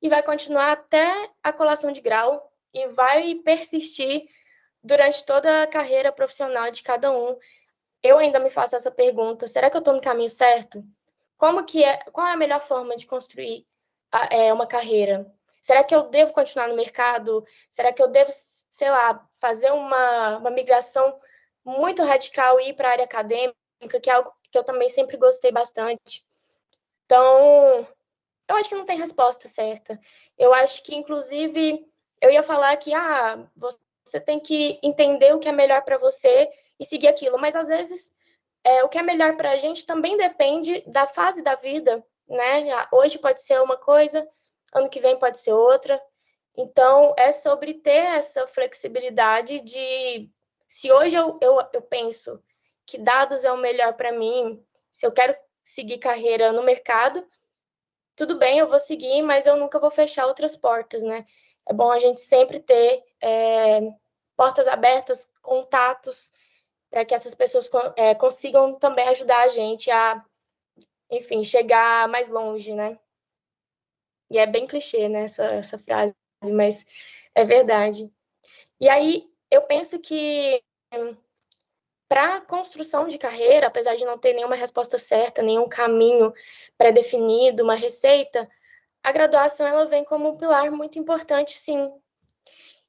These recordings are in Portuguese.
e vai continuar até a colação de grau e vai persistir durante toda a carreira profissional de cada um. Eu ainda me faço essa pergunta: será que eu estou no caminho certo? Qual é a melhor forma de construir uma carreira? Será que eu devo continuar no mercado? Será que eu devo, sei lá, fazer uma migração muito radical e ir para a área acadêmica, que é algo que eu também sempre gostei bastante? Então, eu acho que não tem resposta certa. Eu acho que, inclusive, eu ia falar que você tem que entender o que é melhor para você e seguir aquilo, mas às vezes o que é melhor para a gente também depende da fase da vida, né? Hoje pode ser uma coisa, ano que vem pode ser outra. Então, é sobre ter essa flexibilidade de, se hoje eu penso que dados é o melhor para mim, se eu quero seguir carreira no mercado, tudo bem, eu vou seguir, mas eu nunca vou fechar outras portas, né? É bom a gente sempre ter portas abertas, contatos, para que essas pessoas consigam também ajudar a gente a, enfim, chegar mais longe, né? E é bem clichê, né, essa frase, mas é verdade. E aí, eu penso que para a construção de carreira, apesar de não ter nenhuma resposta certa, nenhum caminho pré-definido, uma receita, a graduação ela vem como um pilar muito importante, sim.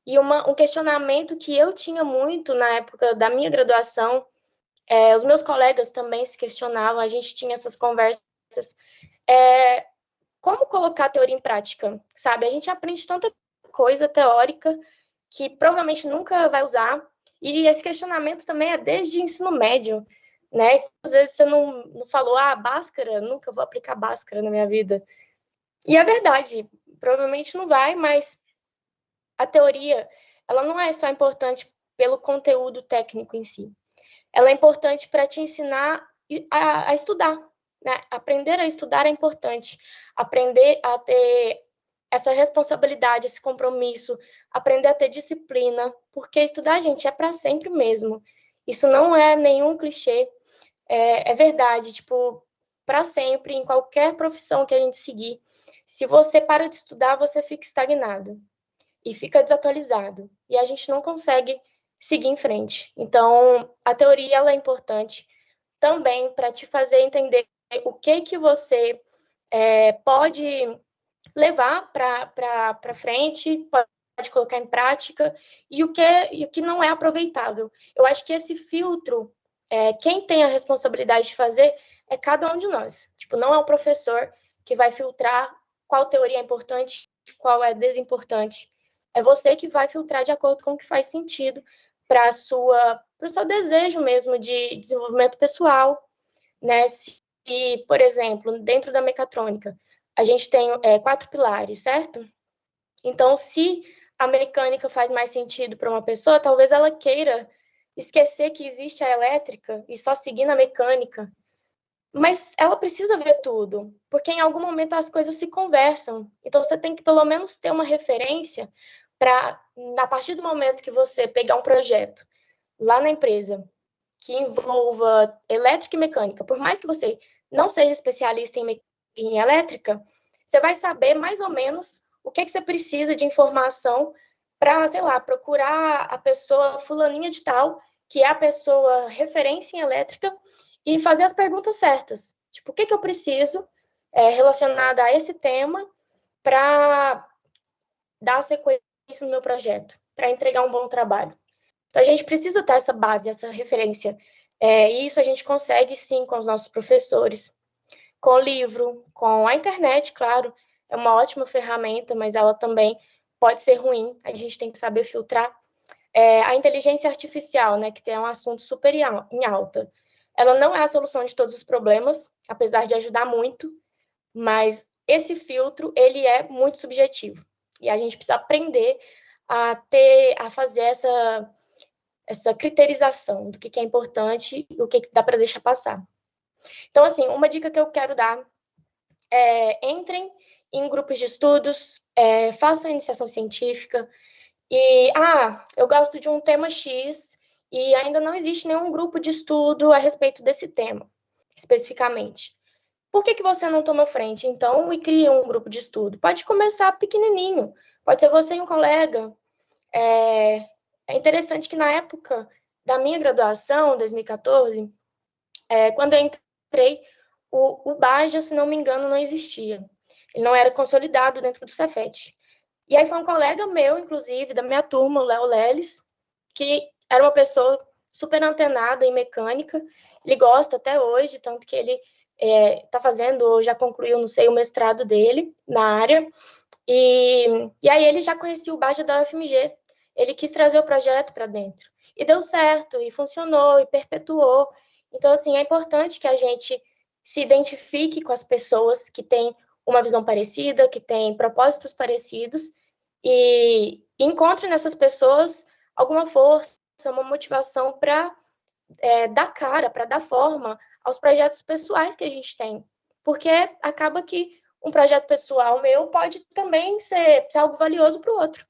E um questionamento que eu tinha muito na época da minha graduação, os meus colegas também se questionavam, a gente tinha essas conversas, como colocar a teoria em prática, sabe? A gente aprende tanta coisa teórica que provavelmente nunca vai usar, e esse questionamento também é desde ensino médio, né? Às vezes você não falou, Bhaskara, nunca vou aplicar Bhaskara na minha vida. E é verdade, provavelmente não vai, mas a teoria, ela não é só importante pelo conteúdo técnico em si. Ela é importante para te ensinar a estudar, né? Aprender a estudar é importante. Aprender a ter essa responsabilidade, esse compromisso, aprender a ter disciplina, porque estudar, gente, é para sempre mesmo. Isso não é nenhum clichê, é verdade, tipo, para sempre, em qualquer profissão que a gente seguir. Se você para de estudar, você fica estagnado e fica desatualizado. E a gente não consegue seguir em frente. Então, a teoria ela é importante também para te fazer entender o que você pode levar para frente, pode colocar em prática, e o que não é aproveitável. Eu acho que esse filtro, quem tem a responsabilidade de fazer é cada um de nós. Tipo, não é o professor que vai filtrar qual teoria é importante, qual é desimportante. É você que vai filtrar de acordo com o que faz sentido para o seu desejo mesmo de desenvolvimento pessoal, né? Se, por exemplo, dentro da mecatrônica, a gente tem 4 pilares, certo? Então, se a mecânica faz mais sentido para uma pessoa, talvez ela queira esquecer que existe a elétrica e só seguir na mecânica. Mas ela precisa ver tudo, porque em algum momento as coisas se conversam. Então, você tem que pelo menos ter uma referência para, a partir do momento que você pegar um projeto lá na empresa que envolva elétrica e mecânica, por mais que você não seja especialista em elétrica, você vai saber mais ou menos o que você precisa de informação para, sei lá, procurar a pessoa fulaninha de tal, que é a pessoa referência em elétrica, e fazer as perguntas certas. Tipo, o que eu preciso relacionado a esse tema para dar sequência no meu projeto, para entregar um bom trabalho. Então, a gente precisa ter essa base, essa referência. E isso a gente consegue, sim, com os nossos professores, com o livro, com a internet, claro. É uma ótima ferramenta, mas ela também pode ser ruim. A gente tem que saber filtrar. A inteligência artificial, né, que tem um assunto super em alta, ela não é a solução de todos os problemas, apesar de ajudar muito, mas esse filtro, ele é muito subjetivo. E a gente precisa aprender a fazer essa criterização do que é importante e o que dá para deixar passar. Então, assim, uma dica que eu quero dar entrem em grupos de estudos, façam iniciação científica e, eu gosto de um tema X e ainda não existe nenhum grupo de estudo a respeito desse tema, especificamente. Por que você não toma frente, então, e cria um grupo de estudo? Pode começar pequenininho, pode ser você e um colega. É interessante que na época da minha graduação, 2014, quando eu entrei, o Baja, se não me engano, não existia. Ele não era consolidado dentro do Cefet. E aí foi um colega meu, inclusive, da minha turma, o Léo Leles, que era uma pessoa super antenada em mecânica. Ele gosta até hoje, tanto que ele está fazendo, ou já concluiu, não sei, o mestrado dele na área. E aí ele já conhecia o Baja da UFMG. Ele quis trazer o projeto para dentro. E deu certo, e funcionou, e perpetuou. Então, assim, é importante que a gente se identifique com as pessoas que têm uma visão parecida, que têm propósitos parecidos, e encontre nessas pessoas alguma força, uma motivação para dar cara, para dar forma aos projetos pessoais que a gente tem. Porque acaba que um projeto pessoal meu pode também ser algo valioso para o outro.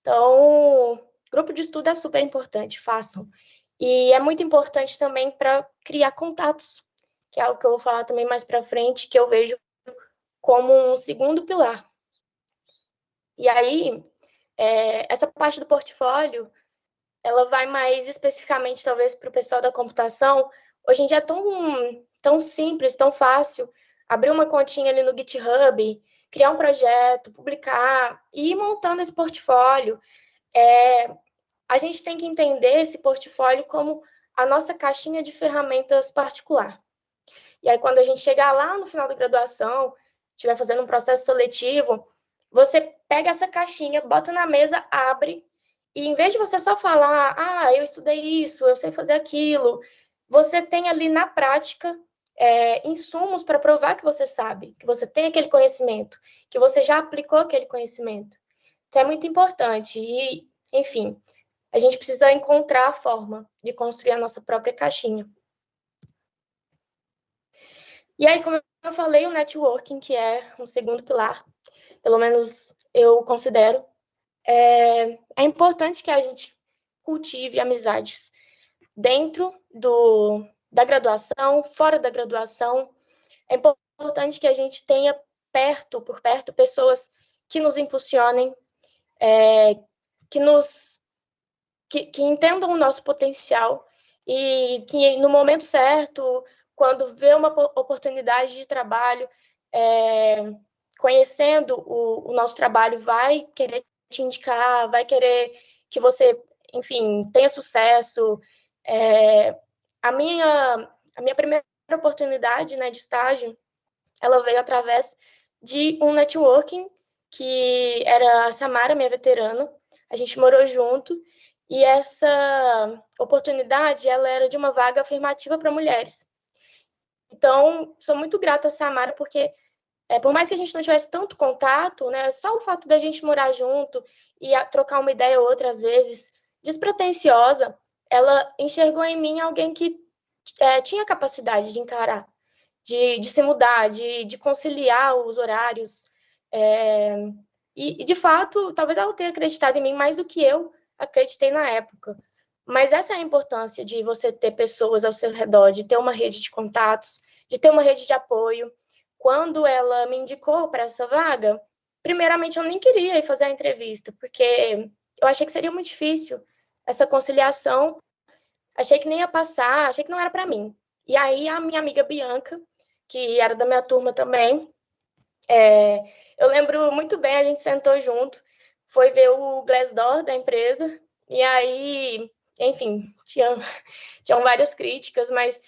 Então, grupo de estudo é super importante, façam. E é muito importante também para criar contatos, que é algo que eu vou falar também mais para frente, que eu vejo como um segundo pilar. E aí, essa parte do portfólio, ela vai mais especificamente, talvez, para o pessoal da computação. Hoje em dia é tão simples, tão fácil abrir uma continha ali no GitHub, criar um projeto, publicar e ir montando esse portfólio. A gente tem que entender esse portfólio como a nossa caixinha de ferramentas particular. E aí, quando a gente chegar lá no final da graduação, estiver fazendo um processo seletivo, você pega essa caixinha, bota na mesa, abre, e em vez de você só falar, eu estudei isso, eu sei fazer aquilo, você tem ali na prática insumos para provar que você sabe, que você tem aquele conhecimento, que você já aplicou aquele conhecimento. Então, é muito importante. E, enfim, a gente precisa encontrar a forma de construir a nossa própria caixinha. E aí, como eu falei, o networking, que é um segundo pilar, pelo menos eu considero, é importante que a gente cultive amizades dentro da graduação, fora da graduação. É importante que a gente tenha por perto, pessoas que nos impulsionem, que entendam o nosso potencial e que no momento certo, quando vê uma oportunidade de trabalho, conhecendo o nosso trabalho, vai querer te indicar, vai querer que você, enfim, tenha sucesso. A minha primeira oportunidade, né, de estágio, ela veio através de um networking que era a Samara, minha veterana. A gente morou junto e essa oportunidade ela era de uma vaga afirmativa para mulheres. Então, sou muito grata a Samara porque por mais que a gente não tivesse tanto contato, né, só o fato da gente morar junto e trocar uma ideia ou outra às vezes despretensiosa, ela enxergou em mim alguém que tinha capacidade de encarar, de se mudar, de conciliar os horários. De fato, talvez ela tenha acreditado em mim mais do que eu acreditei na época. Mas essa é a importância de você ter pessoas ao seu redor, de ter uma rede de contatos, de ter uma rede de apoio. Quando ela me indicou para essa vaga, primeiramente eu nem queria ir fazer a entrevista, porque eu achei que seria muito difícil essa conciliação, achei que nem ia passar, achei que não era para mim. E aí a minha amiga Bianca, que era da minha turma também, eu lembro muito bem, a gente sentou junto, foi ver o Glassdoor da empresa, e aí, enfim, tinham várias críticas, mas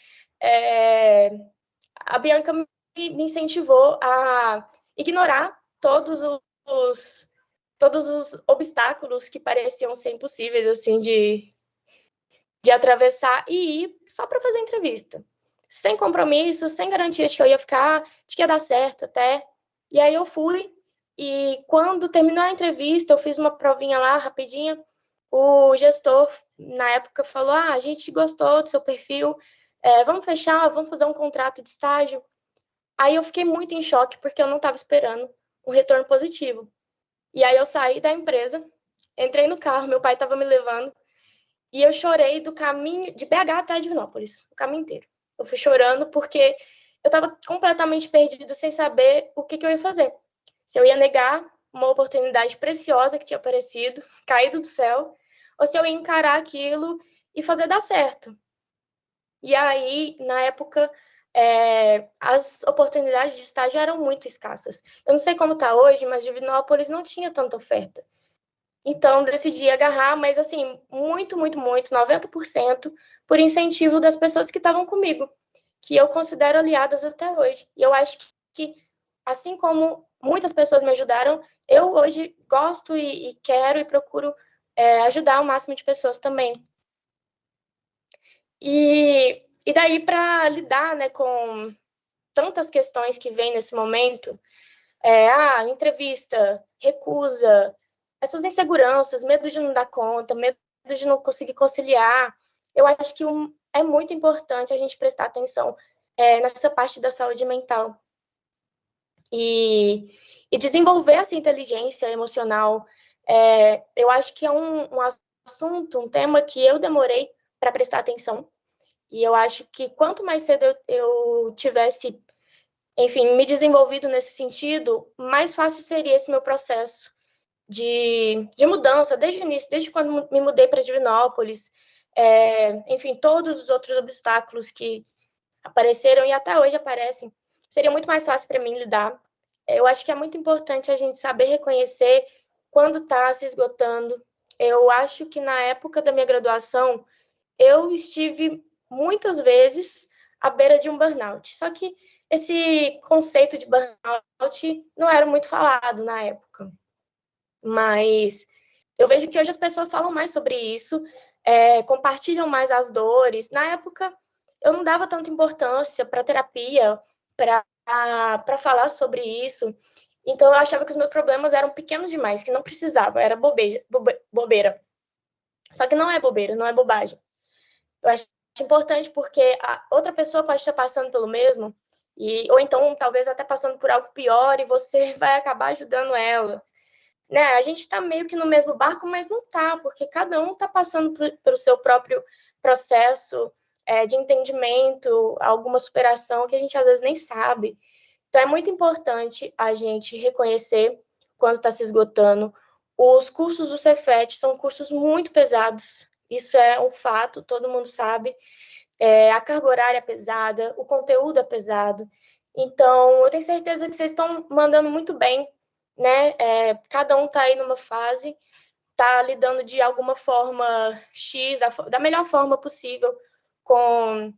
a Bianca me incentivou a ignorar todos os obstáculos que pareciam ser impossíveis, assim, de atravessar e ir só para fazer entrevista. Sem compromisso, sem garantia de que eu ia ficar, de que ia dar certo até. E aí eu fui, e quando terminou a entrevista, eu fiz uma provinha lá, rapidinha, o gestor, na época, falou, a gente gostou do seu perfil, vamos fechar, vamos fazer um contrato de estágio. Aí eu fiquei muito em choque, porque eu não estava esperando um retorno positivo. E aí eu saí da empresa, entrei no carro, meu pai estava me levando, e eu chorei do caminho de BH até Divinópolis, o caminho inteiro. Eu fui chorando porque eu estava completamente perdida, sem saber o que eu ia fazer. Se eu ia negar uma oportunidade preciosa que tinha aparecido, caído do céu, ou se eu ia encarar aquilo e fazer dar certo. E aí, na época, as oportunidades de estágio eram muito escassas. Eu não sei como está hoje, mas Divinópolis não tinha tanta oferta. Então, decidi agarrar, mas assim, muito, muito, muito, 90% por incentivo das pessoas que estavam comigo, que eu considero aliadas até hoje. E eu acho que, assim como muitas pessoas me ajudaram, eu hoje gosto e quero e procuro ajudar o máximo de pessoas também. E daí, para lidar, né, com tantas questões que vem nesse momento, entrevista, recusa, essas inseguranças, medo de não dar conta, medo de não conseguir conciliar, eu acho que é muito importante a gente prestar atenção nessa parte da saúde mental e desenvolver essa inteligência emocional. Eu acho que é um assunto, um tema que eu demorei para prestar atenção, e eu acho que quanto mais cedo eu tivesse, enfim, me desenvolvido nesse sentido, mais fácil seria esse meu processo de mudança, desde o início, desde quando me mudei para Divinópolis, enfim, todos os outros obstáculos que apareceram e até hoje aparecem, seria muito mais fácil para mim lidar. Eu acho que é muito importante a gente saber reconhecer quando está se esgotando. Eu acho que na época da minha graduação, eu estive muitas vezes à beira de um burnout. Só que esse conceito de burnout não era muito falado na época. Mas eu vejo que hoje as pessoas falam mais sobre isso, compartilham mais as dores. Na época, eu não dava tanta importância para terapia, para falar sobre isso. Então, eu achava que os meus problemas eram pequenos demais, que não precisava, era bobeira. Só que não é bobeira, não é bobagem. Eu acho importante porque a outra pessoa pode estar passando pelo mesmo, ou então talvez até passando por algo pior, e você vai acabar ajudando ela. Né? A gente está meio que no mesmo barco, mas não está, porque cada um está passando pelo seu próprio processo de entendimento, alguma superação que a gente às vezes nem sabe. Então é muito importante a gente reconhecer quando está se esgotando. Os cursos do Cefet são cursos muito pesados, isso é um fato, todo mundo sabe. A carga horária é pesada, o conteúdo é pesado. Então, eu tenho certeza que vocês estão mandando muito bem, né? Cada um está aí numa fase, está lidando de alguma forma X, da melhor forma possível com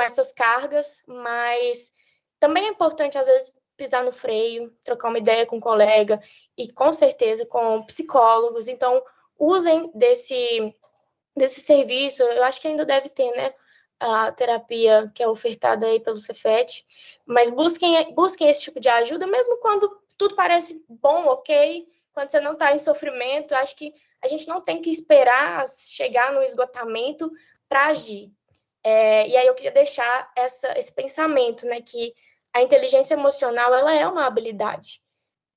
essas cargas, mas também é importante, às vezes, pisar no freio, trocar uma ideia com um colega e, com certeza, com psicólogos. Então, usem desse serviço, eu acho que ainda deve ter, né? A terapia que é ofertada aí pelo Cefet, mas busquem esse tipo de ajuda, mesmo quando tudo parece bom, ok, quando você não está em sofrimento, acho que a gente não tem que esperar chegar no esgotamento para agir. E aí eu queria deixar esse pensamento, né, que a inteligência emocional, ela é uma habilidade.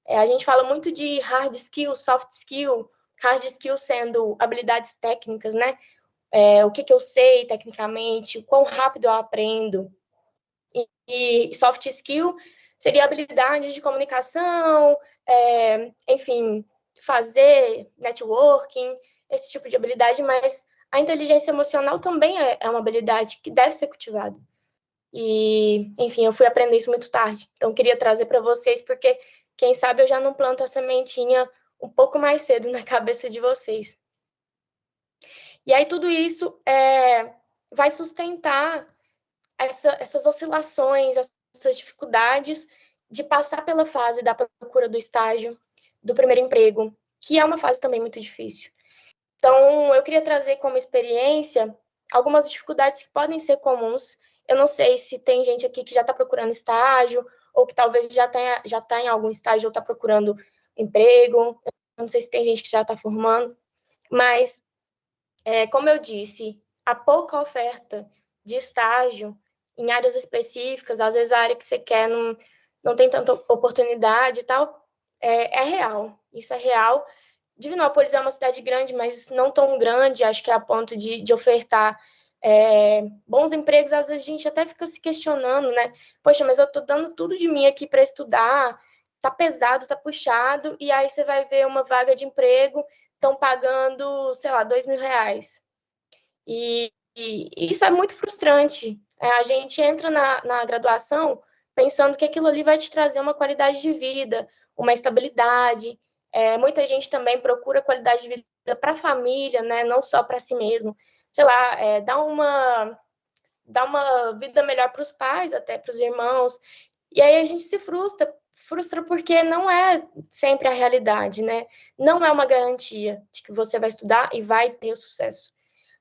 A gente fala muito de hard skill, soft skill, hard skill sendo habilidades técnicas, né? O que eu sei tecnicamente, o quão rápido eu aprendo. E soft skill seria habilidade de comunicação, enfim, fazer networking, esse tipo de habilidade, mas a inteligência emocional também é uma habilidade que deve ser cultivada. E, enfim, eu fui aprender isso muito tarde. Então, queria trazer para vocês, porque, quem sabe, eu já não planto a sementinha um pouco mais cedo na cabeça de vocês. E aí, tudo isso vai sustentar essas oscilações, essas dificuldades de passar pela fase da procura do estágio, do primeiro emprego, que é uma fase também muito difícil. Então, eu queria trazer como experiência algumas dificuldades que podem ser comuns. Eu não sei se tem gente aqui que já está procurando estágio, ou que talvez já tá em algum estágio ou está procurando emprego. Eu não sei se tem gente que já está formando. Mas, como eu disse, a pouca oferta de estágio em áreas específicas, às vezes a área que você quer não tem tanta oportunidade e tal, é real. Isso é real. Divinópolis é uma cidade grande, mas não tão grande, acho que é a ponto de ofertar Bons empregos, às vezes a gente até fica se questionando, né? Poxa, mas eu tô dando tudo de mim aqui para estudar, tá pesado, tá puxado, e aí você vai ver uma vaga de emprego, estão pagando, sei lá, R$ 2.000. E isso é muito frustrante. A gente entra na graduação pensando que aquilo ali vai te trazer uma qualidade de vida, uma estabilidade. Muita gente também procura qualidade de vida para a família, né? Não só para si mesmo. Sei lá, dá uma vida melhor para os pais, até para os irmãos. E aí a gente se frustra porque não é sempre a realidade, né? Não é uma garantia de que você vai estudar e vai ter o sucesso.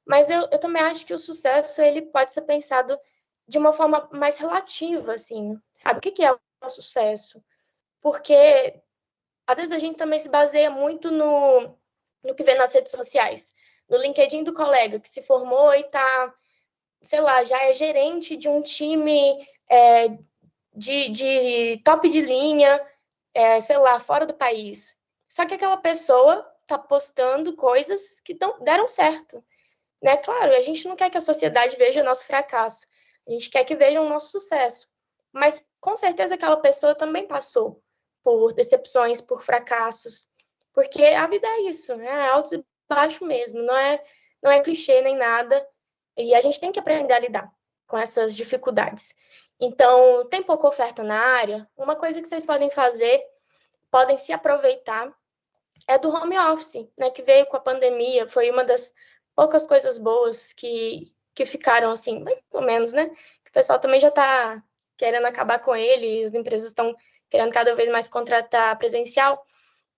Mas eu também acho que o sucesso ele pode ser pensado de uma forma mais relativa, assim, sabe? O que é o sucesso? Porque às vezes a gente também se baseia muito no que vê nas redes sociais, no LinkedIn do colega que se formou e está, sei lá, já é gerente de um time de top de linha, sei lá, fora do país. Só que aquela pessoa está postando coisas que deram certo, né? Claro, a gente não quer que a sociedade veja o nosso fracasso, a gente quer que veja o nosso sucesso. Mas com certeza aquela pessoa também passou por decepções, por fracassos, porque a vida é isso, né? É altos e baixos mesmo, não é clichê nem nada, e a gente tem que aprender a lidar com essas dificuldades. Então, tem pouca oferta na área, uma coisa que vocês podem fazer, podem se aproveitar, é do home office, né, que veio com a pandemia, foi uma das poucas coisas boas que ficaram assim, mais ou menos, né? Que o pessoal também já está querendo acabar com ele, as empresas estão querendo cada vez mais contratar presencial,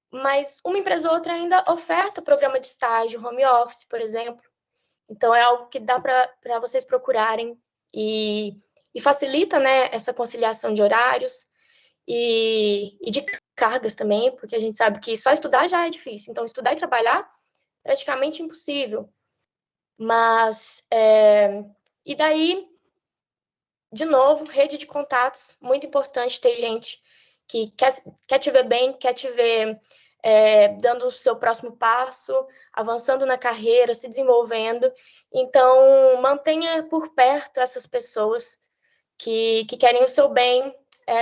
mas uma empresa ou outra ainda oferta programa de estágio, home office, por exemplo. Então é algo que dá para vocês procurarem e facilita, né, essa conciliação de horários e de cargas também, porque a gente sabe que só estudar já é difícil. Então, estudar e trabalhar, praticamente impossível. Mas, e daí, de novo, rede de contatos, muito importante ter gente que quer te ver bem, quer te ver dando o seu próximo passo, avançando na carreira, se desenvolvendo. Então, mantenha por perto essas pessoas que querem o seu bem,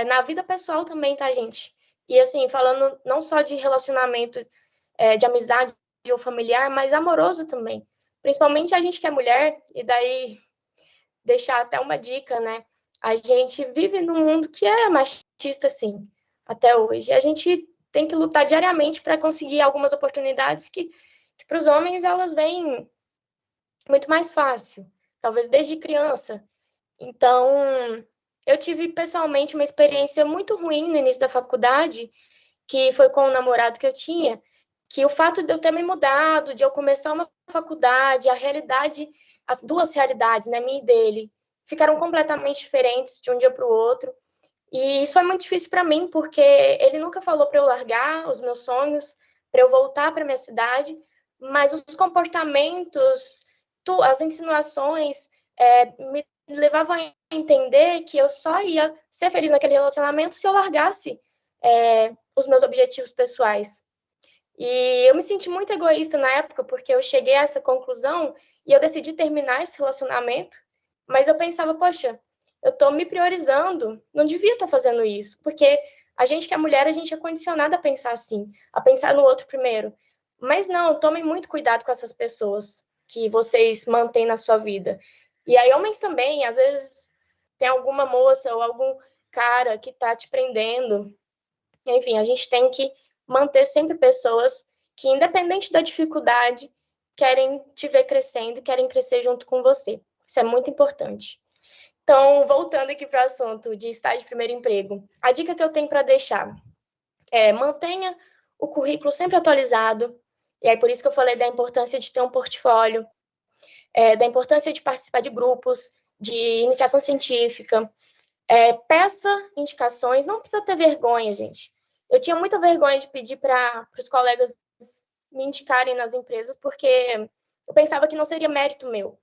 na vida pessoal também, tá, gente? E assim, falando não só de relacionamento, de amizade ou familiar, mas amoroso também. Principalmente a gente que é mulher, e daí deixar até uma dica, né? A gente vive num mundo que é machista, sim, até hoje. E a gente tem que lutar diariamente para conseguir algumas oportunidades que para os homens elas vêm muito mais fácil, talvez desde criança. Então, eu tive pessoalmente uma experiência muito ruim no início da faculdade, que foi com o namorado que eu tinha, que o fato de eu ter me mudado, de eu começar uma faculdade, a realidade, as duas realidades, né, minha e dele, ficaram completamente diferentes de um dia para o outro. E isso é muito difícil para mim, porque ele nunca falou para eu largar os meus sonhos, para eu voltar para minha cidade, mas os comportamentos, as insinuações, me levavam a entender que eu só ia ser feliz naquele relacionamento se eu largasse os meus objetivos pessoais. E eu me senti muito egoísta na época, porque eu cheguei a essa conclusão e eu decidi terminar esse relacionamento, mas eu pensava, poxa, eu estou me priorizando, não devia estar fazendo isso, porque a gente que é mulher, a gente é condicionada a pensar assim, a pensar no outro primeiro. Mas não, tomem muito cuidado com essas pessoas que vocês mantêm na sua vida. E aí, homens também, às vezes tem alguma moça ou algum cara que está te prendendo. Enfim, a gente tem que manter sempre pessoas que, independente da dificuldade, querem te ver crescendo, querem crescer junto com você. Isso é muito importante. Então, voltando aqui para o assunto de estágio de primeiro emprego, a dica que eu tenho para deixar é mantenha o currículo sempre atualizado, e aí por isso que eu falei da importância de ter um portfólio, da importância de participar de grupos, de iniciação científica, peça indicações, não precisa ter vergonha, gente. Eu tinha muita vergonha de pedir para os colegas me indicarem nas empresas, porque eu pensava que não seria mérito meu.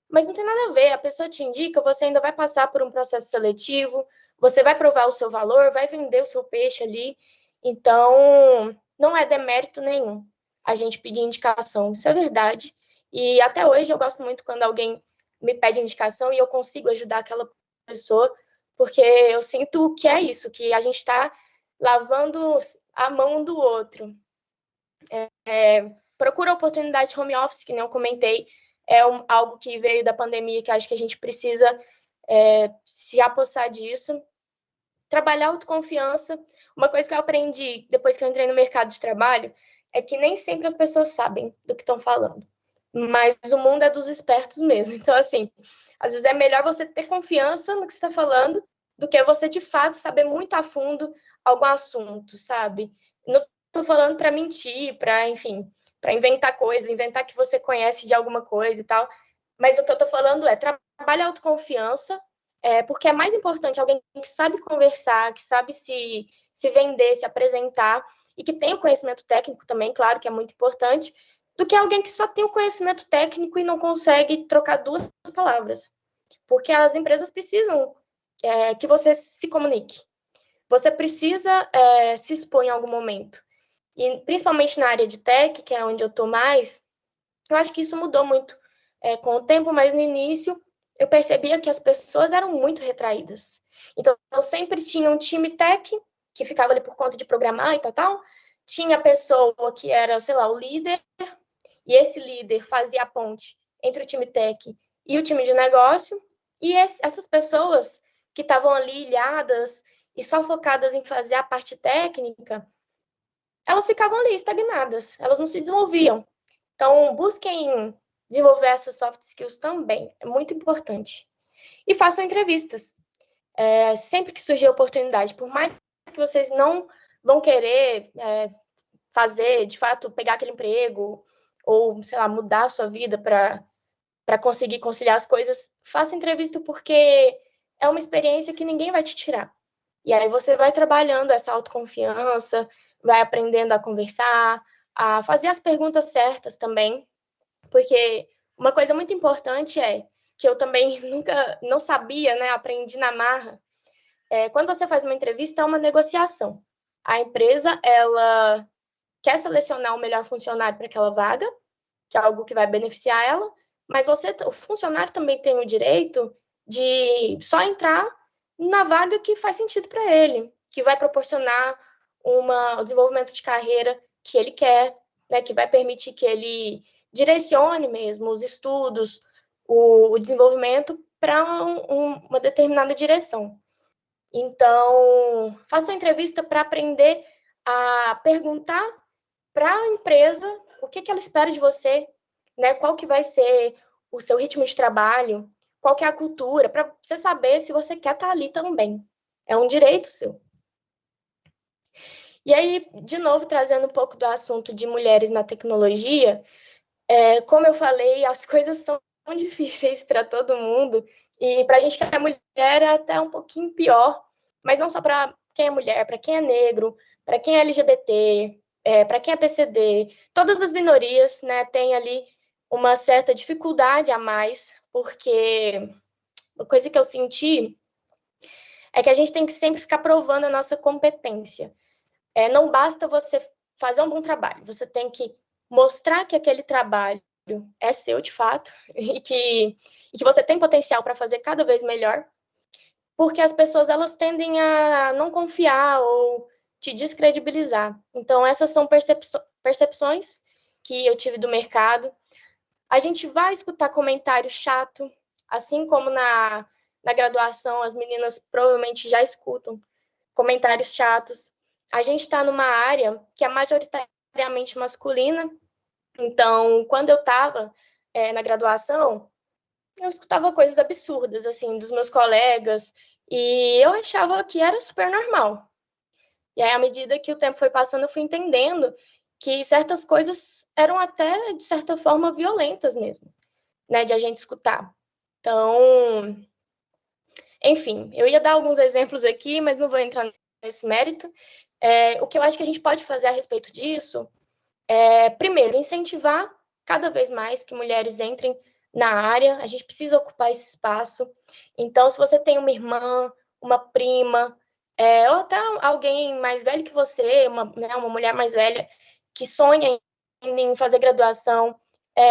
Mas não tem nada a ver, a pessoa te indica, você ainda vai passar por um processo seletivo, você vai provar o seu valor, vai vender o seu peixe ali. Então, não é demérito nenhum a gente pedir indicação, isso é verdade. E até hoje eu gosto muito quando alguém me pede indicação e eu consigo ajudar aquela pessoa, porque eu sinto que é isso, que a gente está lavando a mão do outro. Procura oportunidade de home office, que nem eu comentei, algo que veio da pandemia, que acho que a gente precisa se apossar disso. Trabalhar autoconfiança. Uma coisa que eu aprendi depois que eu entrei no mercado de trabalho é que nem sempre as pessoas sabem do que estão falando, mas o mundo é dos espertos mesmo. Então, assim, às vezes é melhor você ter confiança no que você está falando do que você, de fato, saber muito a fundo algum assunto, sabe? Não estou falando para mentir, para, enfim, para inventar coisa, inventar que você conhece de alguma coisa e tal, mas o que eu estou falando é trabalhar a autoconfiança, porque é mais importante alguém que sabe conversar, que sabe se vender, se apresentar, e que tem o conhecimento técnico também, claro que é muito importante, do que alguém que só tem o conhecimento técnico e não consegue trocar duas palavras. Porque as empresas precisam que você se comunique. Você precisa se expor em algum momento. E principalmente na área de tech, que é onde eu estou mais, eu acho que isso mudou muito com o tempo, mas no início eu percebia que as pessoas eram muito retraídas. Então, eu sempre tinha um time tech, que ficava ali por conta de programar e tal. Tinha a pessoa que era, sei lá, o líder, e esse líder fazia a ponte entre o time tech e o time de negócio, e essas pessoas que estavam ali ilhadas e só focadas em fazer a parte técnica, elas ficavam ali estagnadas, elas não se desenvolviam. Então, busquem desenvolver essas soft skills também, é muito importante. E façam entrevistas. Sempre que surgir a oportunidade, por mais que vocês não vão querer fazer, de fato, pegar aquele emprego, ou, sei lá, mudar a sua vida para conseguir conciliar as coisas, faça entrevista porque é uma experiência que ninguém vai te tirar. E aí você vai trabalhando essa autoconfiança, vai aprendendo a conversar, a fazer as perguntas certas também, porque uma coisa muito importante que eu também nunca não sabia, né, aprendi na marra, quando você faz uma entrevista, é uma negociação. A empresa, ela quer selecionar o melhor funcionário para aquela vaga, que é algo que vai beneficiar ela, mas o funcionário também tem o direito de só entrar na vaga que faz sentido para ele, que vai proporcionar o desenvolvimento de carreira que ele quer, né, que vai permitir que ele direcione mesmo os estudos, o desenvolvimento para uma determinada direção. Então, faça uma entrevista para aprender a perguntar para a empresa o que ela espera de você, né? Qual que vai ser o seu ritmo de trabalho, qual que é a cultura, para você saber se você quer estar ali também. É um direito seu. E aí, de novo, trazendo um pouco do assunto de mulheres na tecnologia, como eu falei, as coisas são difíceis para todo mundo, e para a gente que é mulher é até um pouquinho pior, mas não só para quem é mulher, para quem é negro, para quem é LGBT, para quem é PCD, todas as minorias, né, têm ali uma certa dificuldade a mais, porque uma coisa que eu senti é que a gente tem que sempre ficar provando a nossa competência. Não basta você fazer um bom trabalho, você tem que mostrar que aquele trabalho é seu de fato e que você tem potencial para fazer cada vez melhor, porque as pessoas elas tendem a não confiar ou te descredibilizar. Então, essas são percepções que eu tive do mercado. A gente vai escutar comentário chato, assim como na graduação as meninas provavelmente já escutam comentários chatos. A gente está numa área que é majoritariamente masculina, então, quando eu estava na graduação, eu escutava coisas absurdas, assim, dos meus colegas, e eu achava que era super normal. E aí, à medida que o tempo foi passando, eu fui entendendo que certas coisas eram até, de certa forma, violentas mesmo, né, de a gente escutar. Então, enfim, eu ia dar alguns exemplos aqui, mas não vou entrar nesse mérito. O que eu acho que a gente pode fazer a respeito disso primeiro, incentivar cada vez mais que mulheres entrem na área, a gente precisa ocupar esse espaço. Então, se você tem uma irmã, uma prima, ou até alguém mais velho que você, uma mulher mais velha, que sonha em fazer graduação,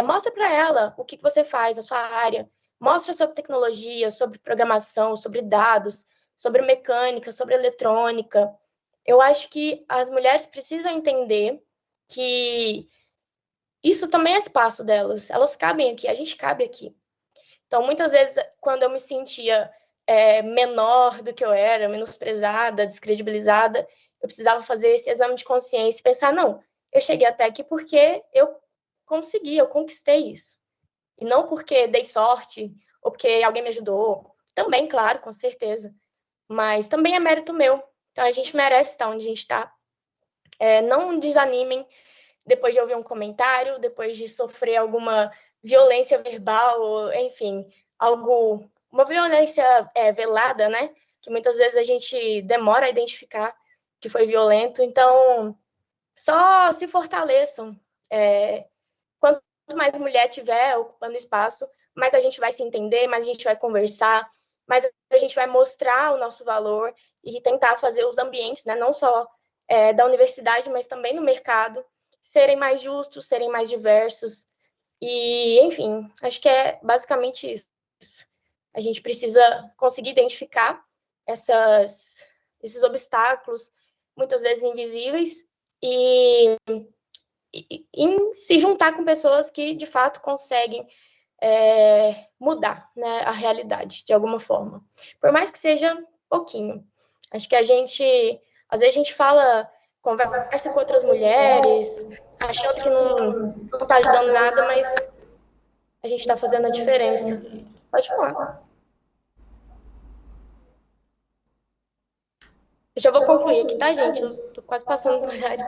mostra para ela o que você faz, a sua área, mostra sobre tecnologia, sobre programação, sobre dados, sobre mecânica, sobre eletrônica. Eu acho que as mulheres precisam entender que isso também é espaço delas. Elas cabem aqui, a gente cabe aqui. Então, muitas vezes, quando eu me sentia menor do que eu era, menosprezada, descredibilizada, eu precisava fazer esse exame de consciência e pensar, não, eu cheguei até aqui porque eu consegui, eu conquistei isso. E não porque dei sorte ou porque alguém me ajudou. Também, claro, com certeza. Mas também é mérito meu. Então, a gente merece estar onde a gente está. Não desanimem depois de ouvir um comentário, depois de sofrer alguma violência verbal, enfim, uma violência velada, né? Que muitas vezes a gente demora a identificar que foi violento. Então, só se fortaleçam. Quanto mais mulher tiver ocupando espaço, mais a gente vai se entender, mais a gente vai conversar, mais a gente vai mostrar o nosso valor e tentar fazer os ambientes, né, não só da universidade, mas também no mercado, serem mais justos, serem mais diversos. E, enfim, acho que é basicamente isso. A gente precisa conseguir identificar esses obstáculos, muitas vezes invisíveis, e em se juntar com pessoas que, de fato, conseguem mudar, né, a realidade, de alguma forma. Por mais que seja pouquinho. Acho que às vezes a gente conversa com outras mulheres, achando que não está ajudando nada, mas a gente está fazendo a diferença. Pode falar. Eu já vou concluir aqui, tá, gente? Eu tô quase passando do horário.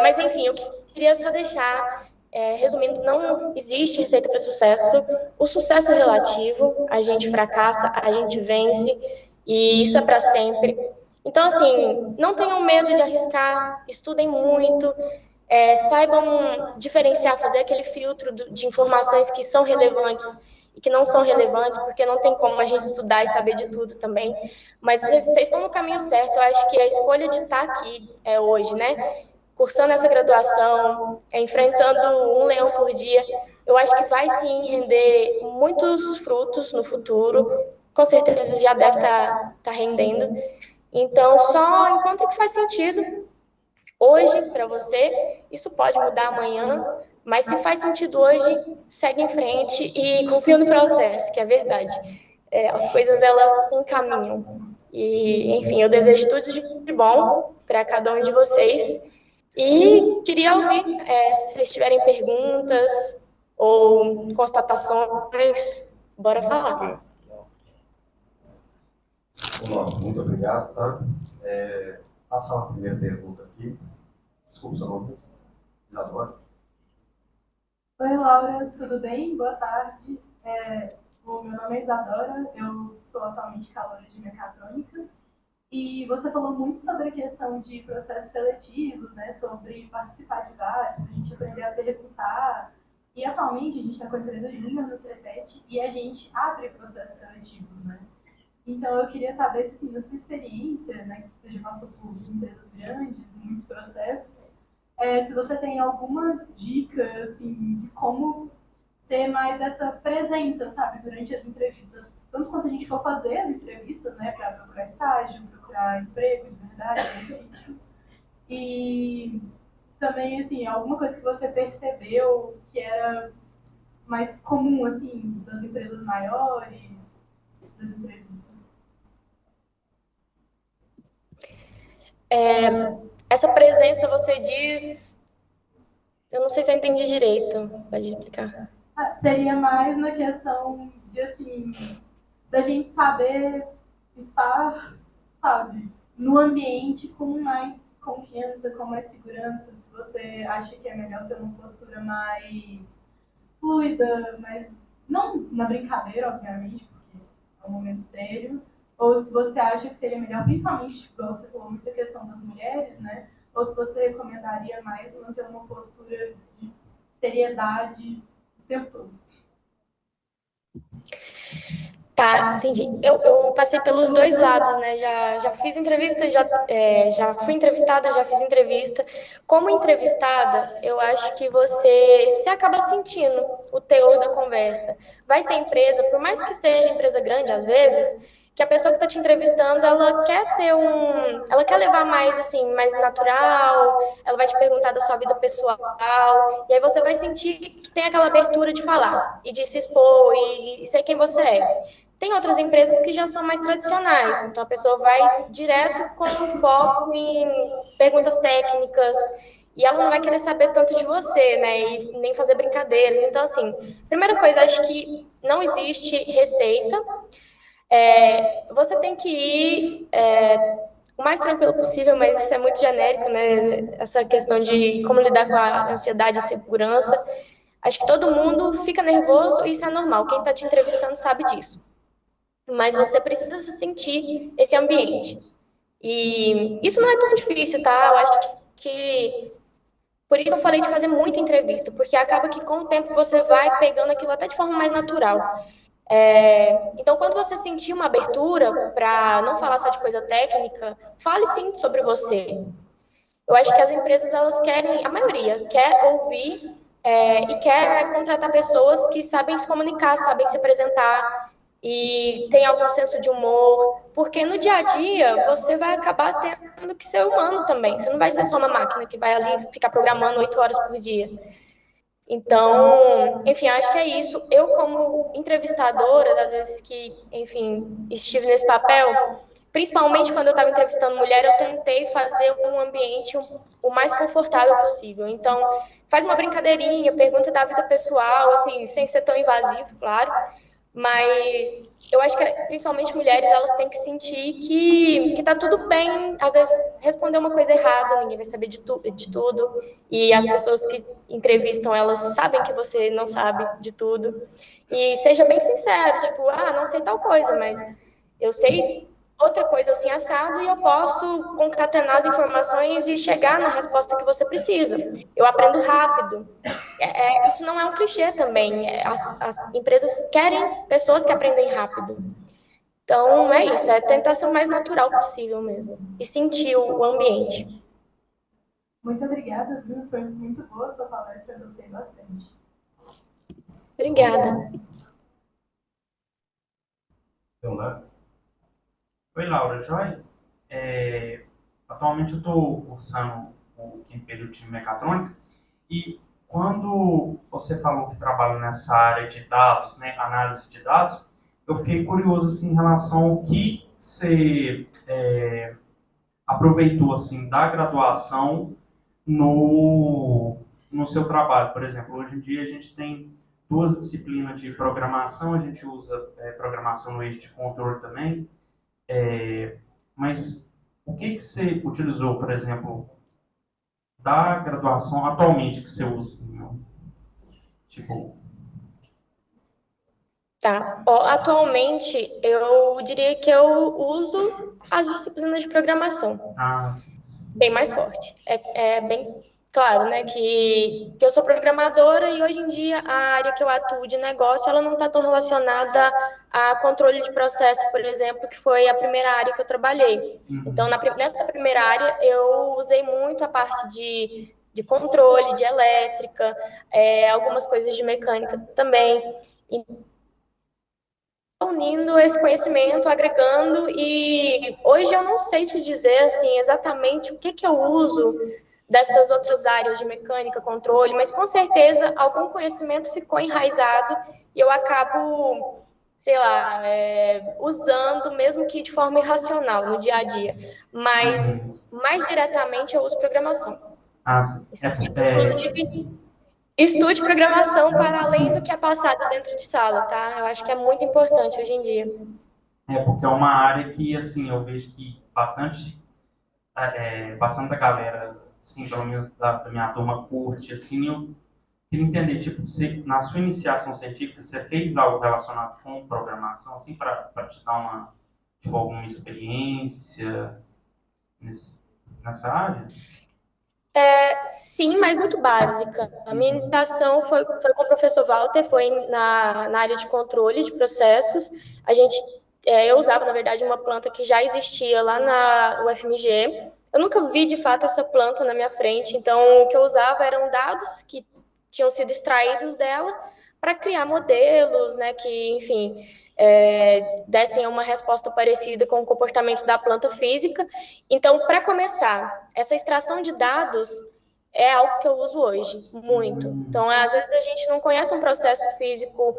Mas, enfim, eu queria só deixar, resumindo, não existe receita para sucesso. O sucesso é relativo, a gente fracassa, a gente vence, e isso é para sempre. Então, assim, não tenham medo de arriscar, estudem muito, saibam diferenciar, fazer aquele filtro de informações que são relevantes e que não são relevantes, porque não tem como a gente estudar e saber de tudo também. Mas vocês estão no caminho certo. Eu acho que a escolha de estar aqui hoje, né, cursando essa graduação, enfrentando um leão por dia, eu acho que vai sim render muitos frutos no futuro. Com certeza já deve estar rendendo. Então, só encontre o que faz sentido hoje para você. Isso pode mudar amanhã, mas se faz sentido hoje, segue em frente e confia no processo, que é verdade. As coisas elas se encaminham. E, enfim, eu desejo tudo de bom para cada um de vocês. E queria ouvir se vocês tiverem perguntas ou constatações, bora falar. Olá, muito obrigado, tá? Passar a primeira pergunta aqui. Desculpa, seu nome. Isadora. Oi, Laura, tudo bem? Boa tarde. O meu nome é Isadora, eu sou atualmente caloura de mecatrônica. E você falou muito sobre a questão de processos seletivos, né? Sobre participar de vários, para a gente aprender a perguntar. E atualmente a gente está com a empresa Júnior no Cefet e a gente abre processos seletivos, né? Então eu queria saber se, assim, na sua experiência, né, que você já passou por empresas grandes, muitos processos, se você tem alguma dica, assim, de como ter mais essa presença, sabe, durante as entrevistas, tanto quanto a gente for fazer as entrevistas, né, para procurar estágio, procurar emprego de verdade, é difícil. E também, assim, alguma coisa que você percebeu que era mais comum, assim, das empresas maiores, das entrevistas. Essa presença, você diz. Eu não sei se eu entendi direito. Pode explicar. Seria mais na questão de, assim, da gente saber estar, sabe, no ambiente com mais confiança, com mais segurança. Se você acha que é melhor ter uma postura mais fluida, mas não na brincadeira, obviamente, porque é um momento sério. Ou se você acha que seria melhor, principalmente, igual você falou muito a questão das mulheres, né? Ou se você recomendaria mais manter uma postura de seriedade o tempo todo. Tá, entendi. Eu passei pelos dois lados, né? Já fiz entrevista, já fui entrevistada, já fiz entrevista. Como entrevistada, eu acho que você se acaba sentindo o teor da conversa. Vai ter empresa, por mais que seja empresa grande, às vezes, que a pessoa que está te entrevistando, ela quer ela quer levar mais assim, mais natural, ela vai te perguntar da sua vida pessoal, e aí você vai sentir que tem aquela abertura de falar e de se expor e ser quem você é. Tem outras empresas que já são mais tradicionais, então a pessoa vai direto com foco em perguntas técnicas e ela não vai querer saber tanto de você, né? E nem fazer brincadeiras. Então, assim, primeira coisa, acho que não existe receita. Você tem que ir o mais tranquilo possível, mas isso é muito genérico, né? Essa questão de como lidar com a ansiedade e segurança. Acho que todo mundo fica nervoso e isso é normal. Quem está te entrevistando sabe disso. Mas você precisa se sentir esse ambiente. E isso não é tão difícil, tá? Eu acho que por isso eu falei de fazer muita entrevista, porque acaba que com o tempo você vai pegando aquilo até de forma mais natural. Então, quando você sentir uma abertura para não falar só de coisa técnica, fale sim sobre você. Eu acho que as empresas, elas querem, a maioria, quer ouvir e quer contratar pessoas que sabem se comunicar, sabem se apresentar e tem algum senso de humor, porque no dia a dia você vai acabar tendo que ser humano também. Você não vai ser só uma máquina que vai ali ficar programando 8 horas por dia. Então, enfim, acho que é isso. Eu, como entrevistadora, das vezes que, enfim, estive nesse papel, principalmente quando eu estava entrevistando mulher, eu tentei fazer um ambiente o mais confortável possível. Então, faz uma brincadeirinha, pergunta da vida pessoal, assim, sem ser tão invasivo, claro. Mas eu acho que, principalmente mulheres, elas têm que sentir que tá tudo bem, às vezes, responder uma coisa errada, ninguém vai saber de tudo. E as pessoas que entrevistam, elas sabem que você não sabe de tudo. E seja bem sincero, tipo, não sei tal coisa, mas eu sei outra coisa assim assado e eu posso concatenar as informações e chegar na resposta que você precisa. Eu aprendo rápido. Isso não é um clichê também. As empresas querem pessoas que aprendem rápido. Então, é isso. É tentar ser o mais natural possível mesmo. E sentir o ambiente. Muito obrigada, viu? Foi muito boa a sua palestra, eu gostei bastante. Obrigada. Leonardo? Oi, Laura, joia? Atualmente eu estou cursando o quinto período de mecatrônica e quando você falou que trabalha nessa área de dados, né, análise de dados, eu fiquei curioso assim, em relação ao que você aproveitou assim, da graduação no seu trabalho. Por exemplo, hoje em dia a gente tem duas disciplinas de programação, a gente usa programação no eixo de controle também. Mas o que você utilizou, por exemplo, da graduação atualmente que você usa? Tipo, Tá. Atualmente, eu diria que eu uso as disciplinas de programação. sim. Bem mais forte. É bem claro, né, que eu sou programadora e hoje em dia a área que eu atuo de negócio, ela não está tão relacionada a controle de processo, por exemplo, que foi a primeira área que eu trabalhei. Então, nessa primeira área, eu usei muito a parte de controle, de elétrica, algumas coisas de mecânica também. E unindo esse conhecimento, agregando, e hoje eu não sei te dizer assim exatamente o que eu uso dessas outras áreas de mecânica, controle, mas com certeza algum conhecimento ficou enraizado e eu acabo, sei lá, usando, mesmo que de forma irracional no dia a dia. Mas mais diretamente eu uso programação. Sim. Inclusive, estude programação para além do que é passado dentro de sala, tá? Eu acho que é muito importante hoje em dia. Porque é uma área que, assim, eu vejo que bastante da galera, assim, pelo menos da minha turma, curte, assim, eu queria entender, tipo, você, na sua iniciação científica, você fez algo relacionado com programação, assim, para te dar tipo, alguma experiência nessa área? Sim, mas muito básica. A minha iniciação foi com o professor Walter, foi na área de controle de processos. Eu usava, na verdade, uma planta que já existia lá na UFMG. Eu nunca vi, de fato, essa planta na minha frente, então o que eu usava eram dados que tinham sido extraídos dela para criar modelos, né, que, enfim, dessem uma resposta parecida com o comportamento da planta física. Então, para começar, essa extração de dados é algo que eu uso hoje, muito. Então, às vezes a gente não conhece um processo físico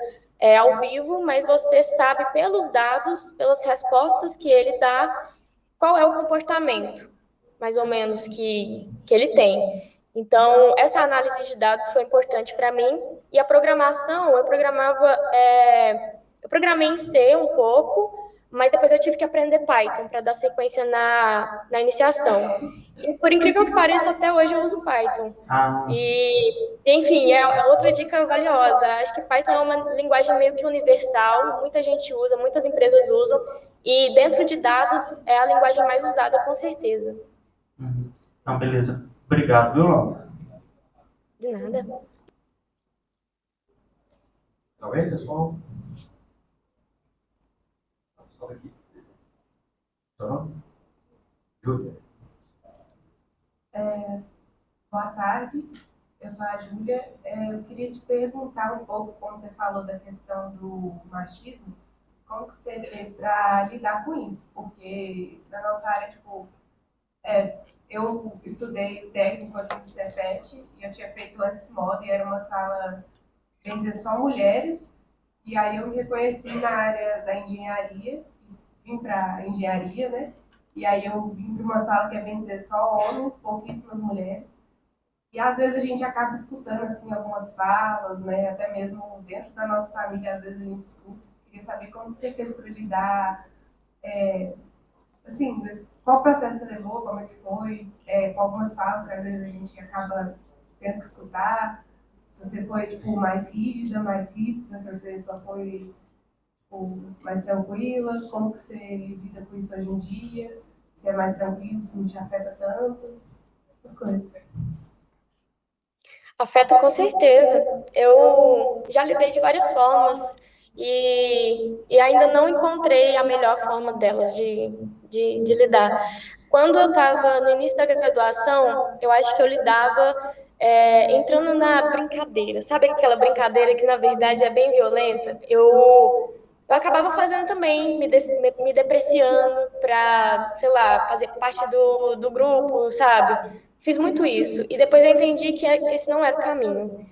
ao vivo, mas você sabe pelos dados, pelas respostas que ele dá, qual é o comportamento, mais ou menos, que ele tem. Então, essa análise de dados foi importante para mim. E a programação, eu programei em C um pouco, mas depois eu tive que aprender Python para dar sequência na iniciação. E por incrível que pareça, até hoje eu uso Python. Ah, Enfim, é outra dica valiosa. Acho que Python é uma linguagem meio que universal, muita gente usa, muitas empresas usam, e dentro de dados é a linguagem mais usada, com certeza. uhum. Não, beleza. Obrigado, viu, Laura? De nada. Tá bem, pessoal? Só daqui. Seu nome? Júlia. Boa tarde, eu sou a Júlia. Eu queria te perguntar um pouco, como você falou da questão do machismo, como que você fez para lidar com isso? Porque na nossa área, tipo, eu estudei técnico aqui no Cefet e eu tinha feito antes moda e era uma sala, bem dizer, só mulheres. E aí eu me reconheci na área da engenharia, vim para engenharia, né? E aí eu vim para uma sala que é, bem dizer, só homens, pouquíssimas mulheres. E às vezes a gente acaba escutando assim algumas falas, né? Até mesmo dentro da nossa família, às vezes a gente escuta. Queria saber como você fez para lidar, assim, qual processo você levou, como é que foi, com algumas falas que às vezes a gente acaba tendo que escutar. Se você foi tipo mais rígida, mais ríspida, se você só foi tipo, mais tranquila, como que você lida com isso hoje em dia? Se é mais tranquilo, se não te afeta tanto, essas coisas. Afeta com certeza. Eu já lidei de várias formas e ainda não encontrei a melhor forma delas de lidar. Quando eu estava no início da graduação, eu acho que eu lidava entrando na brincadeira. Sabe aquela brincadeira que, na verdade, é bem violenta? Eu acabava fazendo também, me depreciando para, sei lá, fazer parte do grupo, sabe? Fiz muito isso. E depois eu entendi que esse não era o caminho.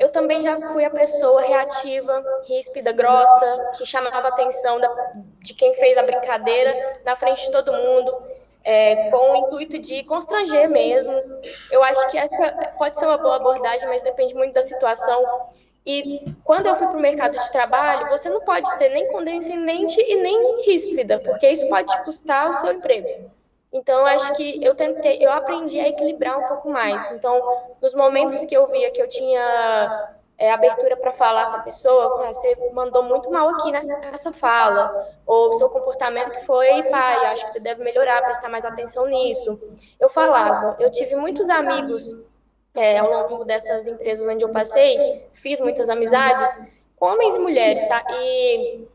Eu também já fui a pessoa reativa, ríspida, grossa, que chamava a atenção de quem fez a brincadeira na frente de todo mundo, com o intuito de constranger mesmo. Eu acho que essa pode ser uma boa abordagem, mas depende muito da situação. E quando eu fui para o mercado de trabalho, você não pode ser nem condescendente e nem ríspida, porque isso pode te custar o seu emprego. Então, eu acho que eu aprendi a equilibrar um pouco mais. Então, nos momentos que eu via que eu tinha abertura para falar com a pessoa, você mandou muito mal aqui nessa fala, ou seu comportamento foi, pai, acho que você deve melhorar, prestar mais atenção nisso. Eu falava, eu tive muitos amigos ao longo dessas empresas onde eu passei, fiz muitas amizades com homens e mulheres, tá? E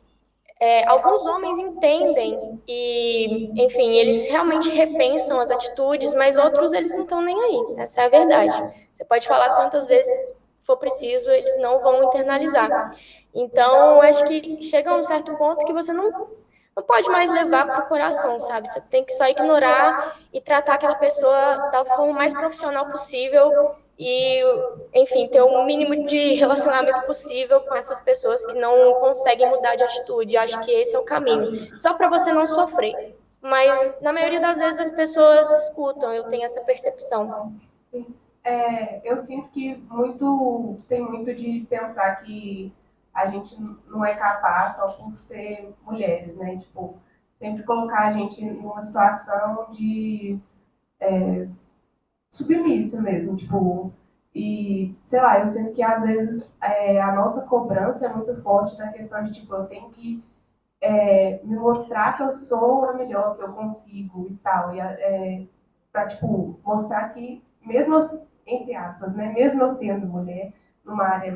alguns homens entendem e, enfim, eles realmente repensam as atitudes, mas outros eles não estão nem aí. Essa é a verdade. Você pode falar quantas vezes for preciso, eles não vão internalizar. Então, acho que chega a um certo ponto que você não pode mais levar para o coração, sabe? Você tem que só ignorar e tratar aquela pessoa da forma mais profissional possível e, enfim, ter o mínimo de relacionamento possível com essas pessoas que não conseguem mudar de atitude. Acho que esse é o caminho. Só para você não sofrer. Mas, na maioria das vezes, as pessoas escutam, eu tenho essa percepção. Sim. Eu sinto que tem muito de pensar que a gente não é capaz só por ser mulheres, né? Tipo, sempre colocar a gente numa situação de submissa mesmo, tipo, e sei lá, eu sinto que às vezes a nossa cobrança é muito forte na questão de tipo, eu tenho que me mostrar que eu sou a melhor, que eu consigo e tal. E para tipo, mostrar que, mesmo assim, entre aspas, né, mesmo eu sendo mulher, numa área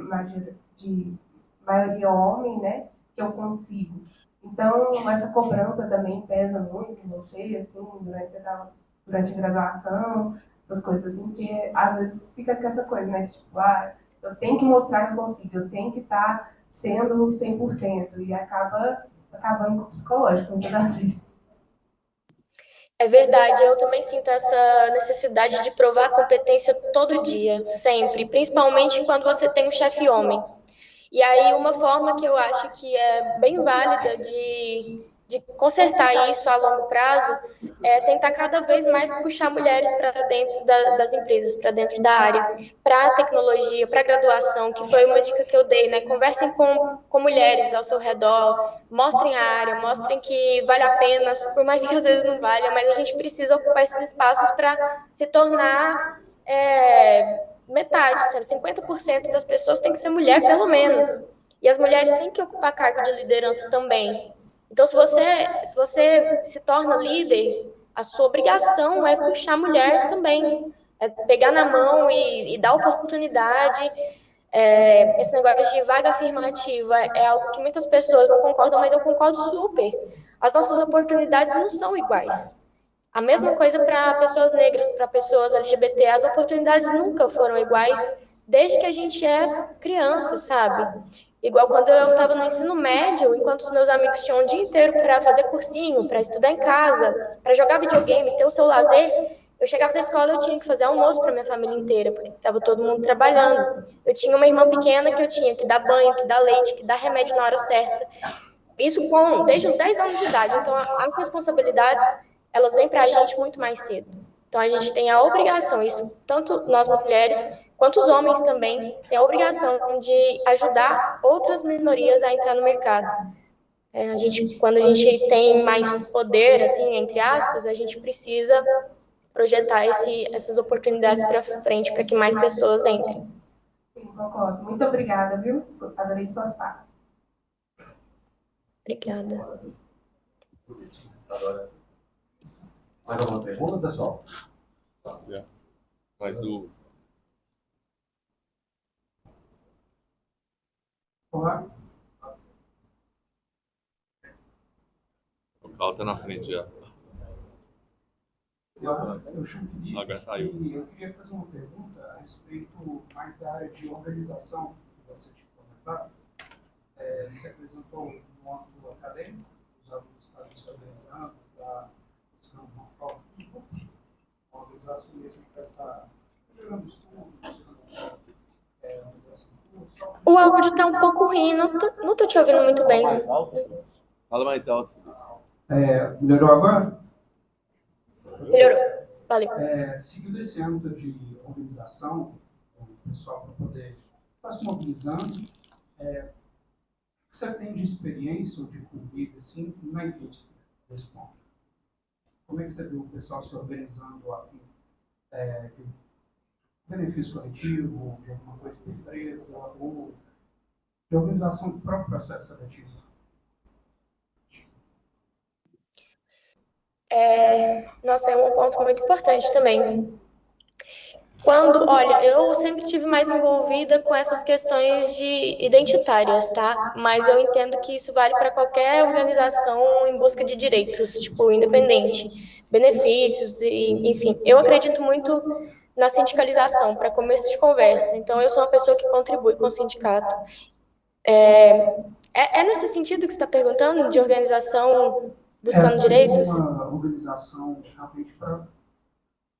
de maioria homem, né, que eu consigo. Então, essa cobrança também pesa muito em você, assim, durante a graduação, essas coisas assim, que às vezes fica com essa coisa, né, que, tipo, eu tenho que mostrar que eu consigo, eu tenho que estar sendo 100%, e acaba acabando com o psicológico, muitas das vezes. É verdade, eu também sinto essa necessidade de provar competência todo dia, sempre, principalmente quando você tem um chefe homem. E aí, uma forma que eu acho que é bem válida de consertar isso a longo prazo é tentar cada vez mais puxar mulheres para dentro das empresas, para dentro da área, para a tecnologia, para a graduação, que foi uma dica que eu dei, né? Conversem com mulheres ao seu redor, mostrem a área, mostrem que vale a pena, por mais que às vezes não valha, mas a gente precisa ocupar esses espaços para se tornar metade, sabe? 50% das pessoas tem que ser mulher, pelo menos. E as mulheres têm que ocupar cargo de liderança também. Então, se você se torna líder, a sua obrigação é puxar a mulher também. É pegar na mão e dar oportunidade. Esse negócio de vaga afirmativa é algo que muitas pessoas não concordam, mas eu concordo super. As nossas oportunidades não são iguais. A mesma coisa para pessoas negras, para pessoas LGBT. As oportunidades nunca foram iguais desde que a gente é criança, sabe? Igual quando eu estava no ensino médio, enquanto os meus amigos tinham o dia inteiro para fazer cursinho, para estudar em casa, para jogar videogame, ter o seu lazer, eu chegava da escola e eu tinha que fazer almoço para minha família inteira, porque estava todo mundo trabalhando. Eu tinha uma irmã pequena que eu tinha que dar banho, que dar leite, que dar remédio na hora certa. Isso desde os 10 anos de idade. Então, as responsabilidades, elas vêm para a gente muito mais cedo. Então, a gente tem a obrigação, isso tanto nós mulheres, quanto os homens também, têm a obrigação de ajudar outras minorias a entrar no mercado. Quando a gente tem mais poder, assim, entre aspas, a gente precisa projetar essas oportunidades para frente, para que mais pessoas entrem. Sim, concordo. Muito obrigada, viu? Adorei suas falas. Obrigada. Mais alguma pergunta, pessoal? Mas Olá. o Carl tá na frente já. Eu chamo Felipe. Agora saiu. E eu queria fazer uma pergunta a respeito mais da área de organização que você tinha comentado. Você apresentou no âmbito acadêmico, os alunos estavam se organizando, está buscando uma forma de uma organização mesmo para estar melhorando estudos, buscando O áudio está um pouco ruim, não tô te ouvindo muito bem. Fala mais alto. Melhorou agora? Melhorou. Valeu. Seguindo esse âmbito de organização, o pessoal para poder estar se mobilizando, você tem de experiência ou de convívio assim, na indústria desse ponto? Como é que você viu o pessoal se organizando a fim de benefício coletivo, de alguma coisa da empresa, ou de organização do próprio processo seletivo? Nossa, é um ponto muito importante também. Olha, eu sempre tive mais envolvida com essas questões identitárias, tá? Mas eu entendo que isso vale para qualquer organização em busca de direitos, tipo, independente, benefícios, enfim. Eu acredito muito na sindicalização, para começo de conversa. Então, eu sou uma pessoa que contribui com o sindicato. É nesse sentido que você está perguntando, de organização buscando direitos? Uma organização realmente para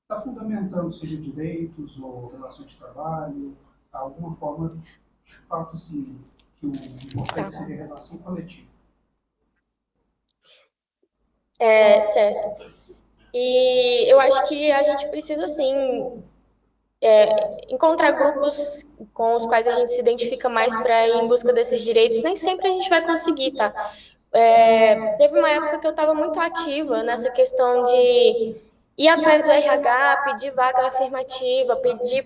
estar fundamentando, seja direitos ou relações de trabalho, alguma forma, de fato, assim, que o importante seria a relação coletiva. Certo. E eu acho que a gente precisa, sim, encontrar grupos com os quais a gente se identifica mais para ir em busca desses direitos. Nem sempre a gente vai conseguir, tá? Teve uma época que eu estava muito ativa nessa questão de ir atrás do RH, pedir vaga afirmativa, pedir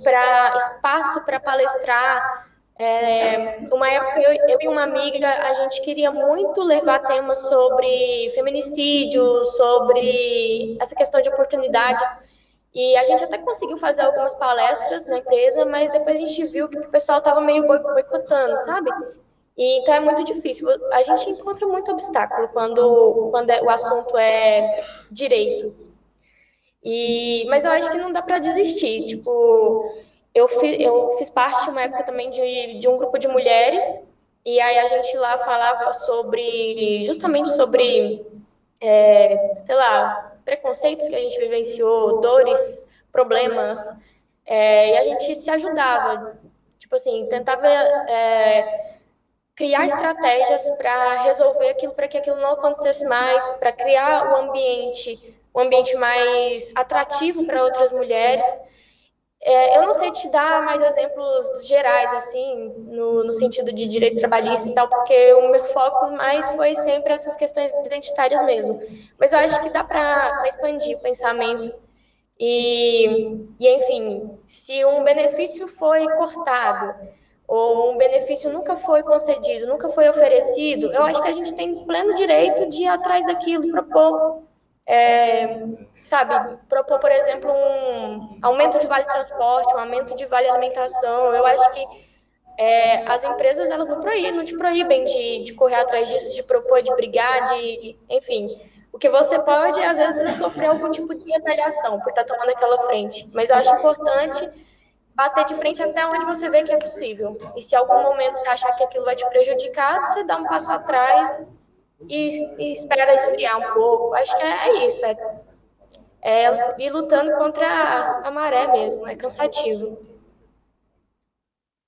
espaço para palestrar. Uma época eu e uma amiga, a gente queria muito levar temas sobre feminicídio, sobre essa questão de oportunidades. E a gente até conseguiu fazer algumas palestras na empresa, mas depois a gente viu que o pessoal estava meio boicotando, sabe? E, então é muito difícil. A gente encontra muito obstáculo quando o assunto é direitos. Mas eu acho que não dá para desistir. Tipo, eu fiz parte uma época também de um grupo de mulheres, e aí a gente lá falava justamente sobre, sei lá, preconceitos que a gente vivenciou, dores, problemas, e a gente se ajudava. Tipo assim, tentava criar estratégias para resolver aquilo, para que aquilo não acontecesse mais, para criar um ambiente mais atrativo para outras mulheres. Eu não sei te dar mais exemplos gerais, assim, no sentido de direito trabalhista e tal, porque o meu foco mais foi sempre essas questões identitárias mesmo. Mas eu acho que dá para expandir o pensamento enfim, se um benefício foi cortado ou um benefício nunca foi concedido, nunca foi oferecido, eu acho que a gente tem pleno direito de ir atrás daquilo, propor, sabe, propor, por exemplo, um aumento de vale transporte, um aumento de vale alimentação. Eu acho que as empresas, elas não te proíbem de correr atrás disso, de propor, de brigar, enfim. O que você pode, às vezes, é sofrer algum tipo de retaliação por estar tomando aquela frente. Mas eu acho importante bater de frente até onde você vê que é possível. E se em algum momento você achar que aquilo vai te prejudicar, você dá um passo atrás e espera esfriar um pouco. Acho que é isso, ir lutando contra a maré mesmo, é cansativo.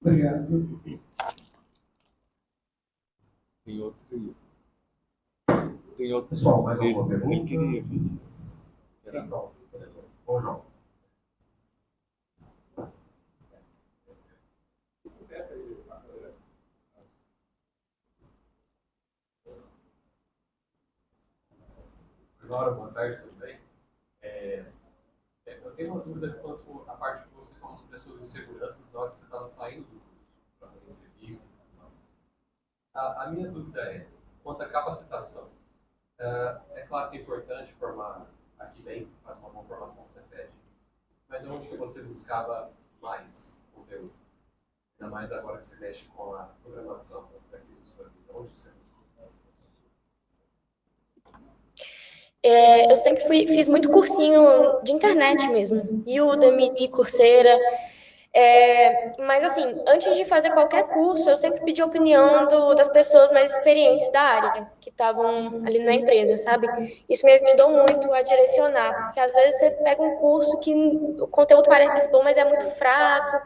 Obrigado. Tem outro. Pessoal, mais alguma pergunta? Então, Bom, João. Laura, boa tarde, tudo bem? Eu tenho uma dúvida quanto à parte que você falou sobre as suas inseguranças na hora que você estava saindo do curso para fazer entrevistas e tudo mais. A minha dúvida quanto à capacitação. É claro que é importante formar aqui bem, faz uma boa formação no Cefet, mas onde que você buscava mais conteúdo? Ainda mais agora que você mexe com a programação para que isso sua vida. Onde que você buscou? Eu sempre fiz muito cursinho de internet mesmo, Udemy, Coursera, mas assim, antes de fazer qualquer curso, eu sempre pedi a opinião das pessoas mais experientes da área, que estavam ali na empresa, sabe? Isso me ajudou muito a direcionar, porque às vezes você pega um curso que o conteúdo parece bom, mas é muito fraco.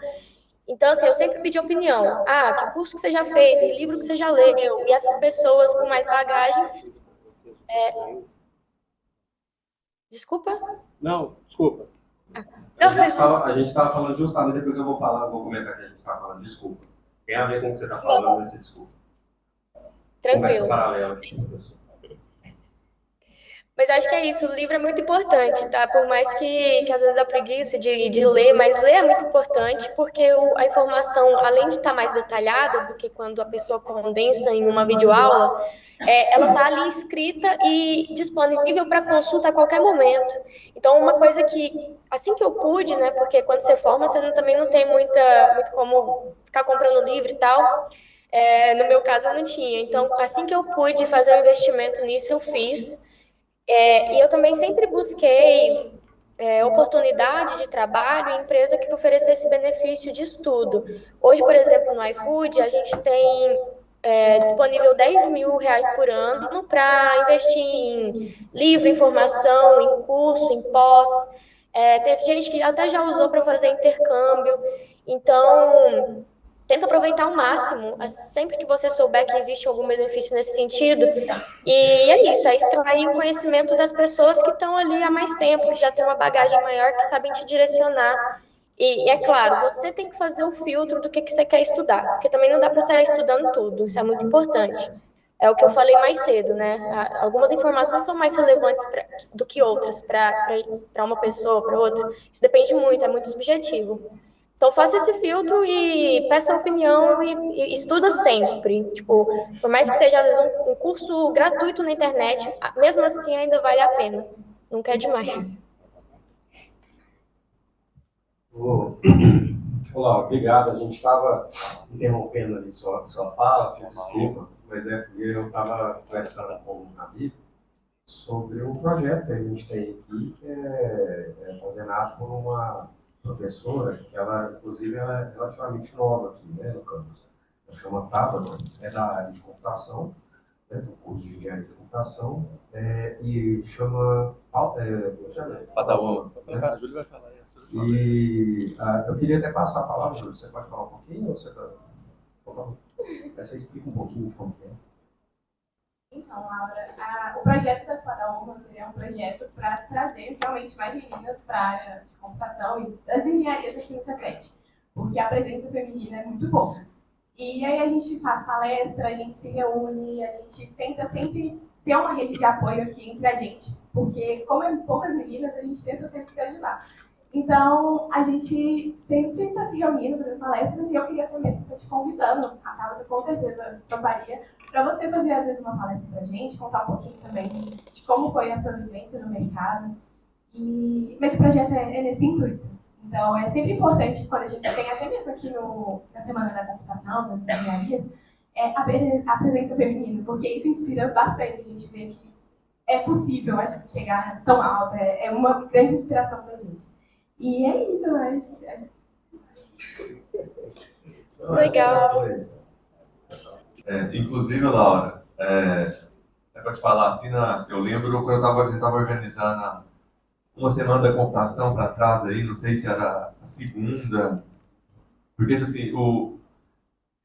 Então, assim, eu sempre pedi opinião. Que curso que você já fez? Que livro que você já leu? E essas pessoas com mais bagagem... Desculpa? Não, desculpa. Não, A gente estava falando justamente, depois eu vou comentar que a gente estava falando, desculpa. Tem a ver com o que você está falando, mas desculpa. Tranquilo. Conversa paralela aqui, professor. Mas acho que é isso, o livro é muito importante, tá? Por mais que às vezes dá preguiça de ler, mas ler é muito importante porque a informação, além de estar mais detalhada do que quando a pessoa condensa em uma videoaula, ela está ali escrita e disponível para consulta a qualquer momento. Então, uma coisa que, assim que eu pude, né? Porque quando você forma, você também não tem muito como ficar comprando livro e tal. No meu caso, eu não tinha. Então, assim que eu pude fazer um investimento nisso, eu fiz. E eu também sempre busquei oportunidade de trabalho em empresa que oferecesse benefício de estudo. Hoje, por exemplo, no iFood, a gente tem disponível R$ 10.000 por ano para investir em livro, em formação, em curso, em pós. Teve gente que até já usou para fazer intercâmbio. Então, tenta aproveitar ao máximo, sempre que você souber que existe algum benefício nesse sentido. E é isso, é extrair o conhecimento das pessoas que estão ali há mais tempo, que já têm uma bagagem maior, que sabem te direcionar. E é claro, você tem que fazer o filtro do que você quer estudar, porque também não dá para sair estudando tudo, isso é muito importante. É o que eu falei mais cedo, né? Algumas informações são mais relevantes do que outras para uma pessoa, para outra. Isso depende muito, é muito subjetivo. Então, faça esse filtro e peça opinião e estuda sempre. Tipo, por mais que seja, às vezes, um curso gratuito na internet, mesmo assim ainda vale a pena. Nunca é demais. Olá, obrigado. A gente estava interrompendo ali sua fala, se desculpa, mas é porque eu estava conversando com um amigo sobre um projeto que a gente tem aqui, que é coordenado por uma professora, que ela, inclusive, ela é relativamente nova aqui, né, no campus. Ela chama Tabata, é da área de computação, né, do curso de engenharia de computação, e chama Padawan. né? A Júlia vai falar. E eu queria até passar a palavra, Júlio. Você pode falar um pouquinho ou você tá... Você explica um pouquinho de como que é. Então, Laura, o projeto das Padawanas é um projeto para trazer realmente mais meninas para a área de computação e das engenharias aqui no Cefet, porque a presença feminina é muito pouca. E aí a gente faz palestra, a gente se reúne, a gente tenta sempre ter uma rede de apoio aqui entre a gente, porque como é poucas meninas, a gente tenta sempre se ajudar. Então, a gente sempre está se reunindo, fazendo palestras, e eu queria também estar te convidando, a Tabata com certeza toparia, para você fazer, às vezes, uma palestra para a gente, contar um pouquinho também de como foi a sua vivência no mercado. Mas o projeto é nesse intuito. Então, é sempre importante, quando a gente tem, até mesmo aqui na Semana da Computação, das engenharias, a presença feminina, porque isso inspira bastante a gente ver que é possível a gente chegar tão alto, é uma grande inspiração para a gente. E é isso, mas... Legal. Inclusive, Laura, para te falar assim, eu lembro quando a gente estava organizando uma semana da computação para trás aí, não sei se era a segunda, porque assim,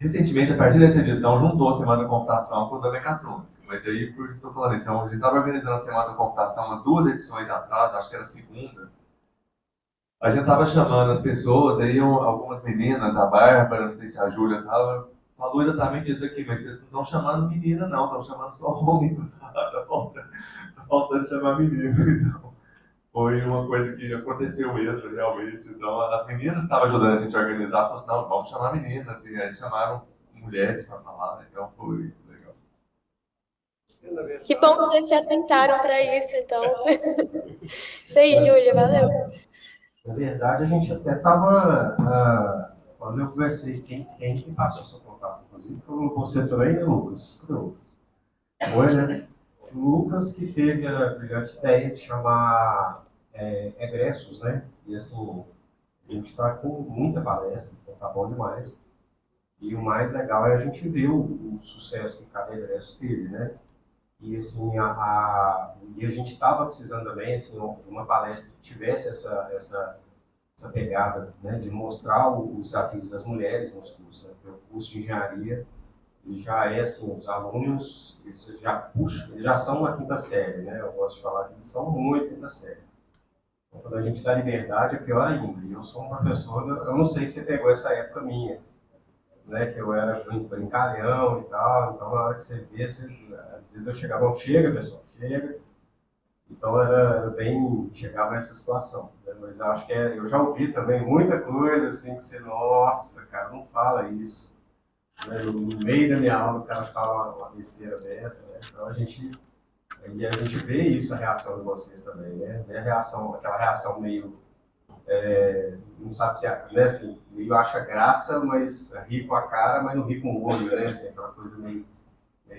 recentemente, a partir dessa edição, juntou a semana da computação com a da mecatrônica. Mas aí, por que eu estou falando isso? A gente estava organizando a semana da computação umas 2 edições atrás, acho que era a segunda. A gente estava chamando as pessoas, aí algumas meninas, a Bárbara, não sei se a Júlia estava, falou exatamente isso aqui, mas vocês não estão chamando menina, não, estão chamando só homem. Tá faltando chamar menina, então. Foi uma coisa que aconteceu mesmo, realmente. Então, as meninas que estavam ajudando a gente a organizar, falaram assim, não, vamos chamar meninas, e aí chamaram mulheres para falar, então foi legal. Que bom que vocês se atentaram para isso, então. Isso aí, Júlia, valeu. Na verdade, a gente até estava... quando eu conversei, quem que passou seu contato, inclusive, foi você também, né, Lucas? Cadê o Lucas? Foi, né? O Lucas que teve a brilhante ideia de chamar egressos, né? E assim, a gente está com muita palestra, então tá bom demais. E o mais legal é a gente ver o sucesso que cada egresso teve, né? E assim, e a gente estava precisando também assim, de uma palestra que tivesse essa pegada, né, de mostrar os desafios das mulheres nos cursos, né? Porque o curso de engenharia ele já é assim, os alunos eles já puxam, eles já são uma quinta série, né? Eu gosto de falar que eles são muito quinta série. Então, quando a gente dá liberdade é pior ainda. E eu sou um professor, eu não sei se você pegou essa época minha, né? Que eu era brincalhão e tal. Então na hora que você vê, às vezes eu chegava, chega pessoal, chega. Então era bem, chegava a essa situação, né? Mas eu acho que eu já ouvi também muita coisa assim que você, nossa, cara, não fala isso. Né? No meio da minha aula o cara fala uma besteira dessa, né? Então a gente vê isso, a reação de vocês também, né? A reação, aquela reação meio, não sabe se, né, assim, meio acha graça, mas ri com a cara, mas não ri com o olho, né? Assim, aquela coisa meio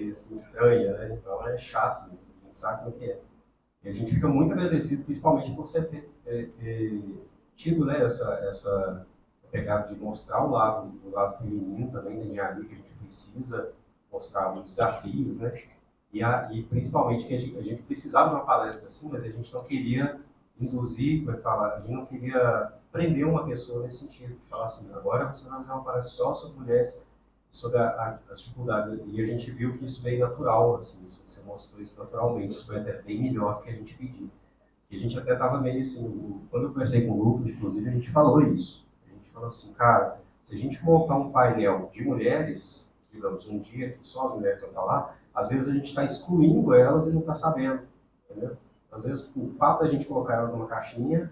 assim, estranha, né? Então é chato mesmo, a gente sabe como que é. E a gente fica muito agradecido, principalmente por você ter tido, né, essa pegada de mostrar o lado feminino também da engenharia, que a gente precisa mostrar os desafios, né? E principalmente que a gente precisava de uma palestra assim, mas a gente não queria induzir, a gente não queria prender uma pessoa nesse sentido, de falar assim, agora você vai fazer uma palestra só sobre mulheres, sobre as dificuldades. E a gente viu que isso veio natural, assim, você mostrou isso naturalmente, isso foi até bem melhor do que a gente pediu. E a gente até estava meio assim, quando eu conversei com o Lucas, inclusive, a gente falou isso. A gente falou assim, cara, se a gente montar um painel de mulheres, digamos, um dia que só as mulheres vão estar lá, às vezes a gente está excluindo elas e não está sabendo, entendeu? Às vezes, o fato da gente colocar elas numa caixinha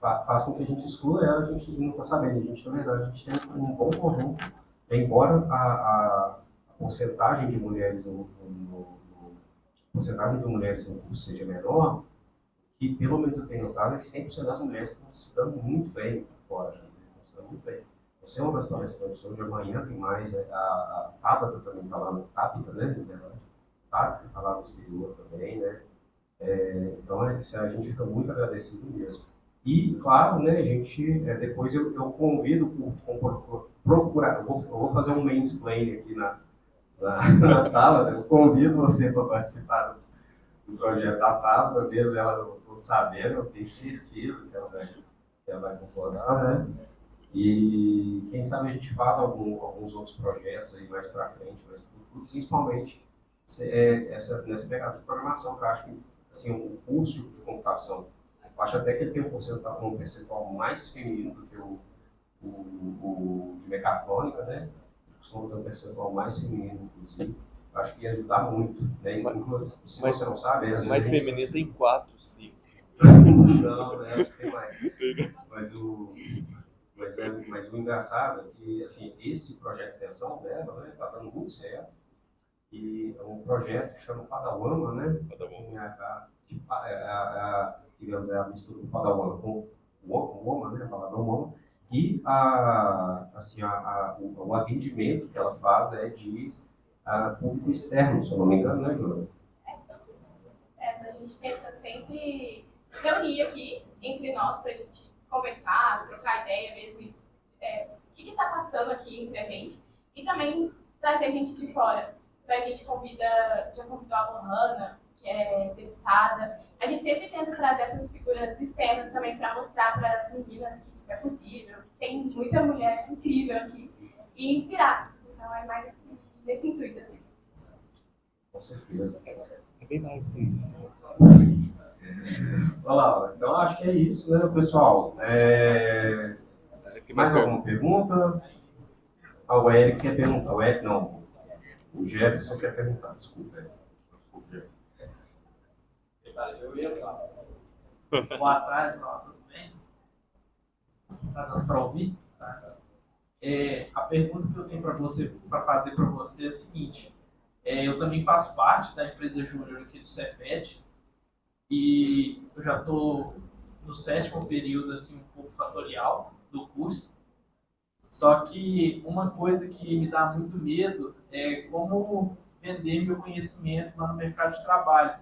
faz com que a gente exclua elas, a gente não está sabendo. A gente, na verdade, a gente tem um bom conjunto, embora a porcentagem de mulheres porcentagem de mulheres no curso seja menor, que pelo menos eu tenho notado é que 100% das mulheres estão se dando muito bem, fora, já funciona muito bem. Você é uma das palestrantes hoje, amanhã tem mais, a Tabata também está lá no Tabita, né? Tabita está lá no exterior também, né? Então, a gente fica muito agradecido mesmo. E, claro, né, a gente, depois eu convido procurar, eu vou fazer um mansplaining aqui na Tabata, eu convido você para participar do projeto da Tabata, mesmo ela não sabendo, eu tenho certeza que ela vai concordar, né? E quem sabe a gente faz alguns outros projetos aí mais para frente, mas principalmente nessa pegada de programação, que eu acho que assim, o curso de computação, eu acho até que ele tem um percentual mais feminino do que o de mecatrônica, né? Costuma ter um percentual mais feminino, inclusive. Eu acho que ia ajudar muito, né? Se você não sabe, às vezes mais feminino tem 4, 5. Não, né? Acho que tem mais. Mas o engraçado é que assim, esse projeto de extensão dela está dando muito certo. E é um projeto que chama Padawan, né? Digamos, a mistura do Padawan com o Woman, né? A palavra Woman. E o atendimento que ela faz é de público externo, se eu não me engano, né, Júlia? A gente tenta sempre reunir aqui entre nós para a gente conversar, trocar ideia mesmo, o que está passando aqui entre a gente, e também trazer gente de fora. Então a gente já convidou a Lohana, que é deputada. A gente sempre tenta trazer essas figuras externas também para mostrar para as meninas que é possível, que tem muita mulher incrível aqui, e inspirar. Então é mais nesse intuito, assim. Com certeza. É bem mais Olha lá, então acho que é isso, né, pessoal? Mais alguma pergunta? O Eric quer perguntar. O Eric não. O Jefferson quer perguntar. Desculpa. Eu ia falar. Boa tarde, tudo bem? Está dando para ouvir? A pergunta que eu tenho para fazer para você é a seguinte. Eu também faço parte da empresa júnior aqui do Cefet e eu já estou no 7º período, assim, um pouco fatorial do curso. Só que uma coisa que me dá muito medo é como vender meu conhecimento lá no mercado de trabalho,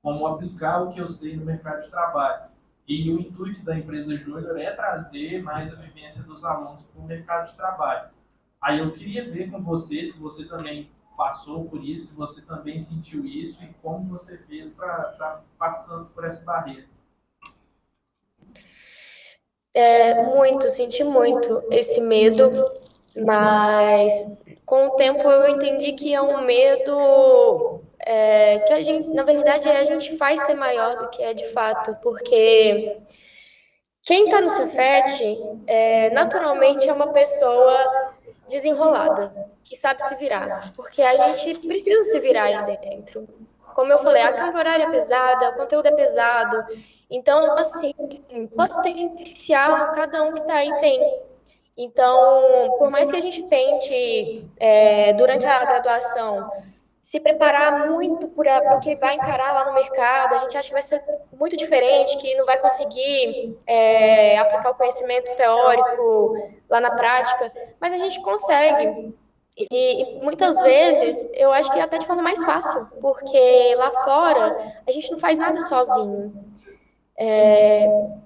como aplicar o que eu sei no mercado de trabalho. E o intuito da empresa júnior é trazer mais a vivência dos alunos para o mercado de trabalho. Aí eu queria ver com você se você também passou por isso, se você também sentiu isso e como você fez para estar passando por essa barreira. Senti muito esse medo, mas com o tempo eu entendi que é um medo que a gente, na verdade, a gente faz ser maior do que é de fato, porque quem está no Cefet naturalmente é uma pessoa desenrolada, que sabe se virar, porque a gente precisa se virar aí dentro. Como eu falei, a carga horária é pesada, o conteúdo é pesado, então, assim, potencial cada um que está aí tem. Então, por mais que a gente tente, durante a graduação, se preparar muito para o que vai encarar lá no mercado, a gente acha que vai ser muito diferente, que não vai conseguir aplicar o conhecimento teórico lá na prática, mas a gente consegue. E muitas vezes eu acho que até de forma mais fácil, porque lá fora a gente não faz nada sozinho.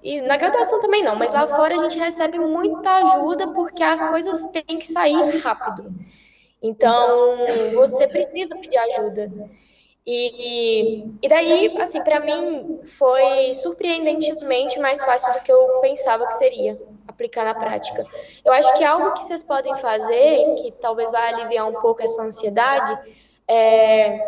E na graduação também não, mas lá fora a gente recebe muita ajuda porque as coisas têm que sair rápido. Então, você precisa pedir ajuda. E daí, assim, para mim foi surpreendentemente mais fácil do que eu pensava que seria aplicar na prática. Eu acho que algo que vocês podem fazer, que talvez vá aliviar um pouco essa ansiedade,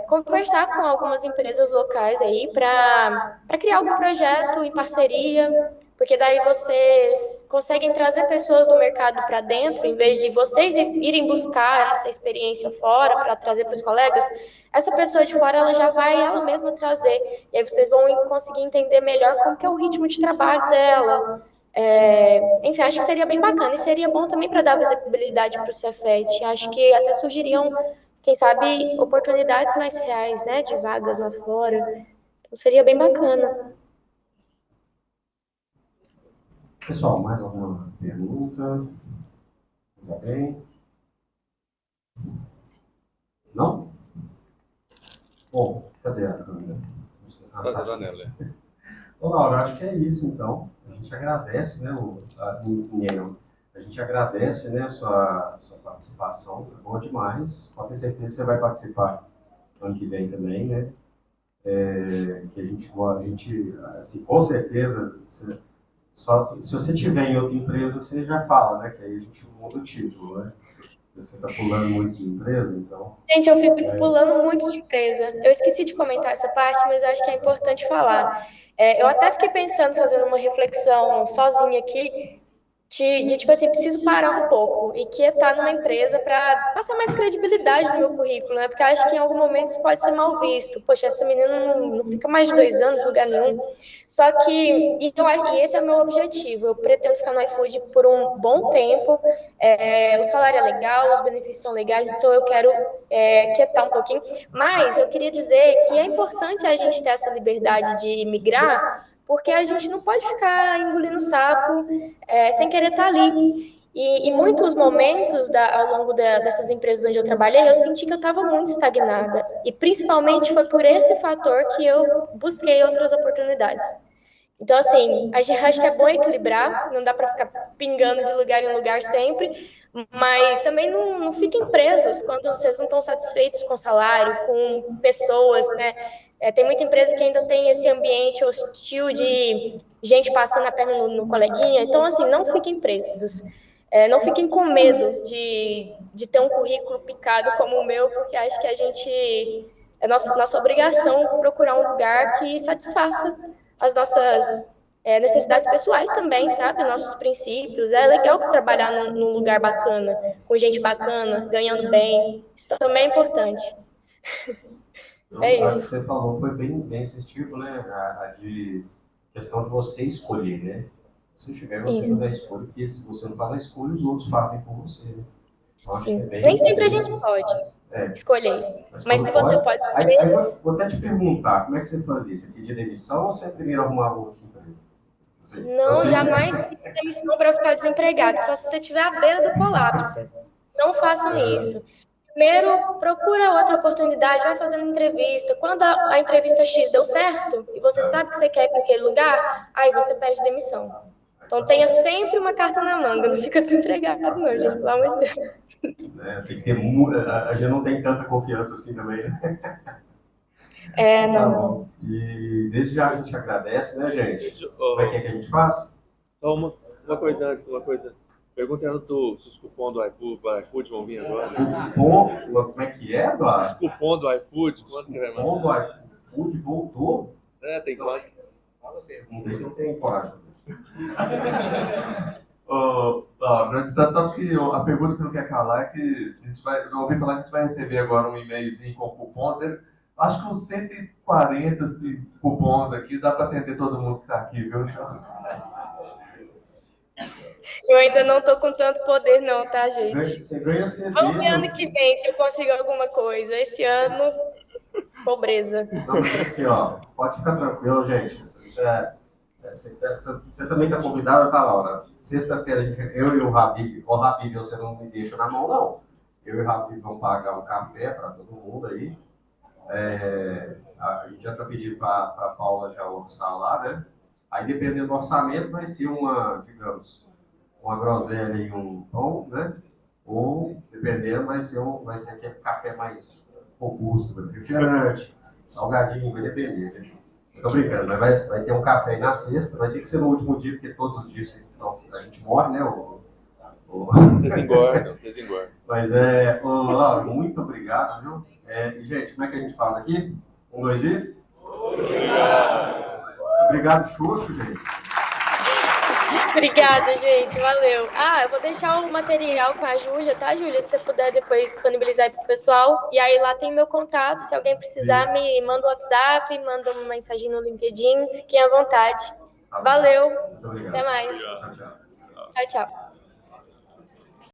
conversar com algumas empresas locais aí para criar algum projeto em parceria, porque daí vocês conseguem trazer pessoas do mercado para dentro, em vez de vocês irem buscar essa experiência fora para trazer para os colegas, essa pessoa de fora ela já vai ela mesma trazer, e aí vocês vão conseguir entender melhor como que é o ritmo de trabalho dela. Enfim, acho que seria bem bacana, e seria bom também para dar visibilidade para o Cefet. Acho que até surgiriam, quem sabe, oportunidades mais reais, né, de vagas lá fora. Então seria bem bacana. Pessoal, mais alguma pergunta? Mais alguém? Não? Bom, cadê a câmera? Cadê a Daniela? Ô, Laura, acho que é isso, então. A gente agradece, né, Nino? A gente agradece, né, sua participação. Foi bom demais. Pode ter certeza que você vai participar ano que vem também, né? Que a gente assim, com certeza, se você tiver em outra empresa, você já fala, né? Que aí a gente muda o título, né? Você está pulando muito de empresa, então... Gente, eu fico pulando muito de empresa. Eu esqueci de comentar essa parte, mas acho que é importante falar. Eu até fiquei pensando, fazendo uma reflexão sozinha aqui, tipo assim, preciso parar um pouco e quietar numa empresa para passar mais credibilidade no meu currículo, né? Porque acho que em algum momento isso pode ser mal visto. Poxa, essa menina não fica mais de 2 anos em lugar nenhum. Só que, e esse é o meu objetivo, eu pretendo ficar no iFood por um bom tempo, o salário é legal, os benefícios são legais, então eu quero quietar um pouquinho. Mas eu queria dizer que é importante a gente ter essa liberdade de migrar, porque a gente não pode ficar engolindo sapo sem querer estar ali. E muitos momentos ao longo dessas empresas onde eu trabalhei, eu senti que eu estava muito estagnada. E principalmente foi por esse fator que eu busquei outras oportunidades. Então, assim, a gente acha que é bom equilibrar, não dá para ficar pingando de lugar em lugar sempre, mas também não fiquem presos quando vocês não estão satisfeitos com o salário, com pessoas, né? Tem muita empresa que ainda tem esse ambiente hostil de gente passando a perna no coleguinha. Então, assim, não fiquem presos. Não fiquem com medo de ter um currículo picado como o meu, porque acho que é nossa obrigação procurar um lugar que satisfaça as nossas necessidades pessoais também, sabe? Nossos princípios. É legal trabalhar num lugar bacana, com gente bacana, ganhando bem. Isso também é importante. É Acho que isso. você falou foi bem assertivo, né? A de questão de você escolher, né? Se tiver, você Isso. fazer a escolha, porque se você não faz a escolha, os outros fazem por você. Né? Então, acho que Sim. é bem... Nem sempre a gente pode escolher. Mas se você pode escolher... Aí vou até te perguntar, como é que você fazia? Você pedia demissão ou você primeiro arrumava outro emprego? Não, jamais pedir demissão para ficar desempregado, só se você estiver à beira do colapso. Não façam isso. Primeiro, procura outra oportunidade, vai fazendo entrevista. Quando a entrevista X deu certo, e você sabe que você quer ir para aquele lugar, aí você pede demissão. Então tenha sempre uma carta na manga, não fica desempregado não, gente, pelo amor de Deus. Tem que ter a gente não tem tanta confiança assim também, né? Não. E desde já a gente agradece, né, gente? Como é que a gente faz? Só uma coisa antes, uma coisa. Perguntando se os cupons do iFood vão vir agora. Como é que é, Eduardo? Os cupons do iFood, quanto que vai mandar? O cupom do iFood voltou? Tem quanto? Faz a pergunta aí que eu não tenho coragem. Só que a pergunta que não quer calar é que se a gente vai, eu ouvi falar que a gente vai receber agora um e-mailzinho com cupons dele. Acho que uns 140 cupons aqui dá para atender todo mundo que está aqui, viu? Eu ainda não tô com tanto poder não, tá, gente? Você ganha CD. Vamos ver ano que vem se eu consigo alguma coisa. Esse ano, pobreza. Não, mas aqui, ó, pode ficar tranquilo, gente. Você também está convidada, tá, Laura? Sexta-feira, eu e o Habib, você não me deixa na mão, não. Eu e o Habib vamos pagar um café para todo mundo aí. A gente já está pedindo para a Paula já almoçar lá, né? Aí, dependendo do orçamento, vai ser uma groselha e um pão, né? Ou, dependendo, vai ser aquele café mais robusto, refrigerante, salgadinho, vai depender, né? Tô brincando, mas vai ter um café aí na sexta, vai ter que ser no último dia, porque todos os dias a gente morre, né? Vocês engordam. Mas Laura, muito obrigado, viu? E, gente, como é que a gente faz aqui? 1, 2 e... Obrigado, Xuxo, gente. Obrigada, gente. Valeu. Eu vou deixar o material com a Júlia, tá, Júlia? Se você puder depois disponibilizar aí pro pessoal. E aí lá tem meu contato. Se alguém precisar, me manda um WhatsApp, manda uma mensagem no LinkedIn. Fiquem à vontade. Valeu. Muito obrigado. Até mais. Tchau. Tchau, tchau.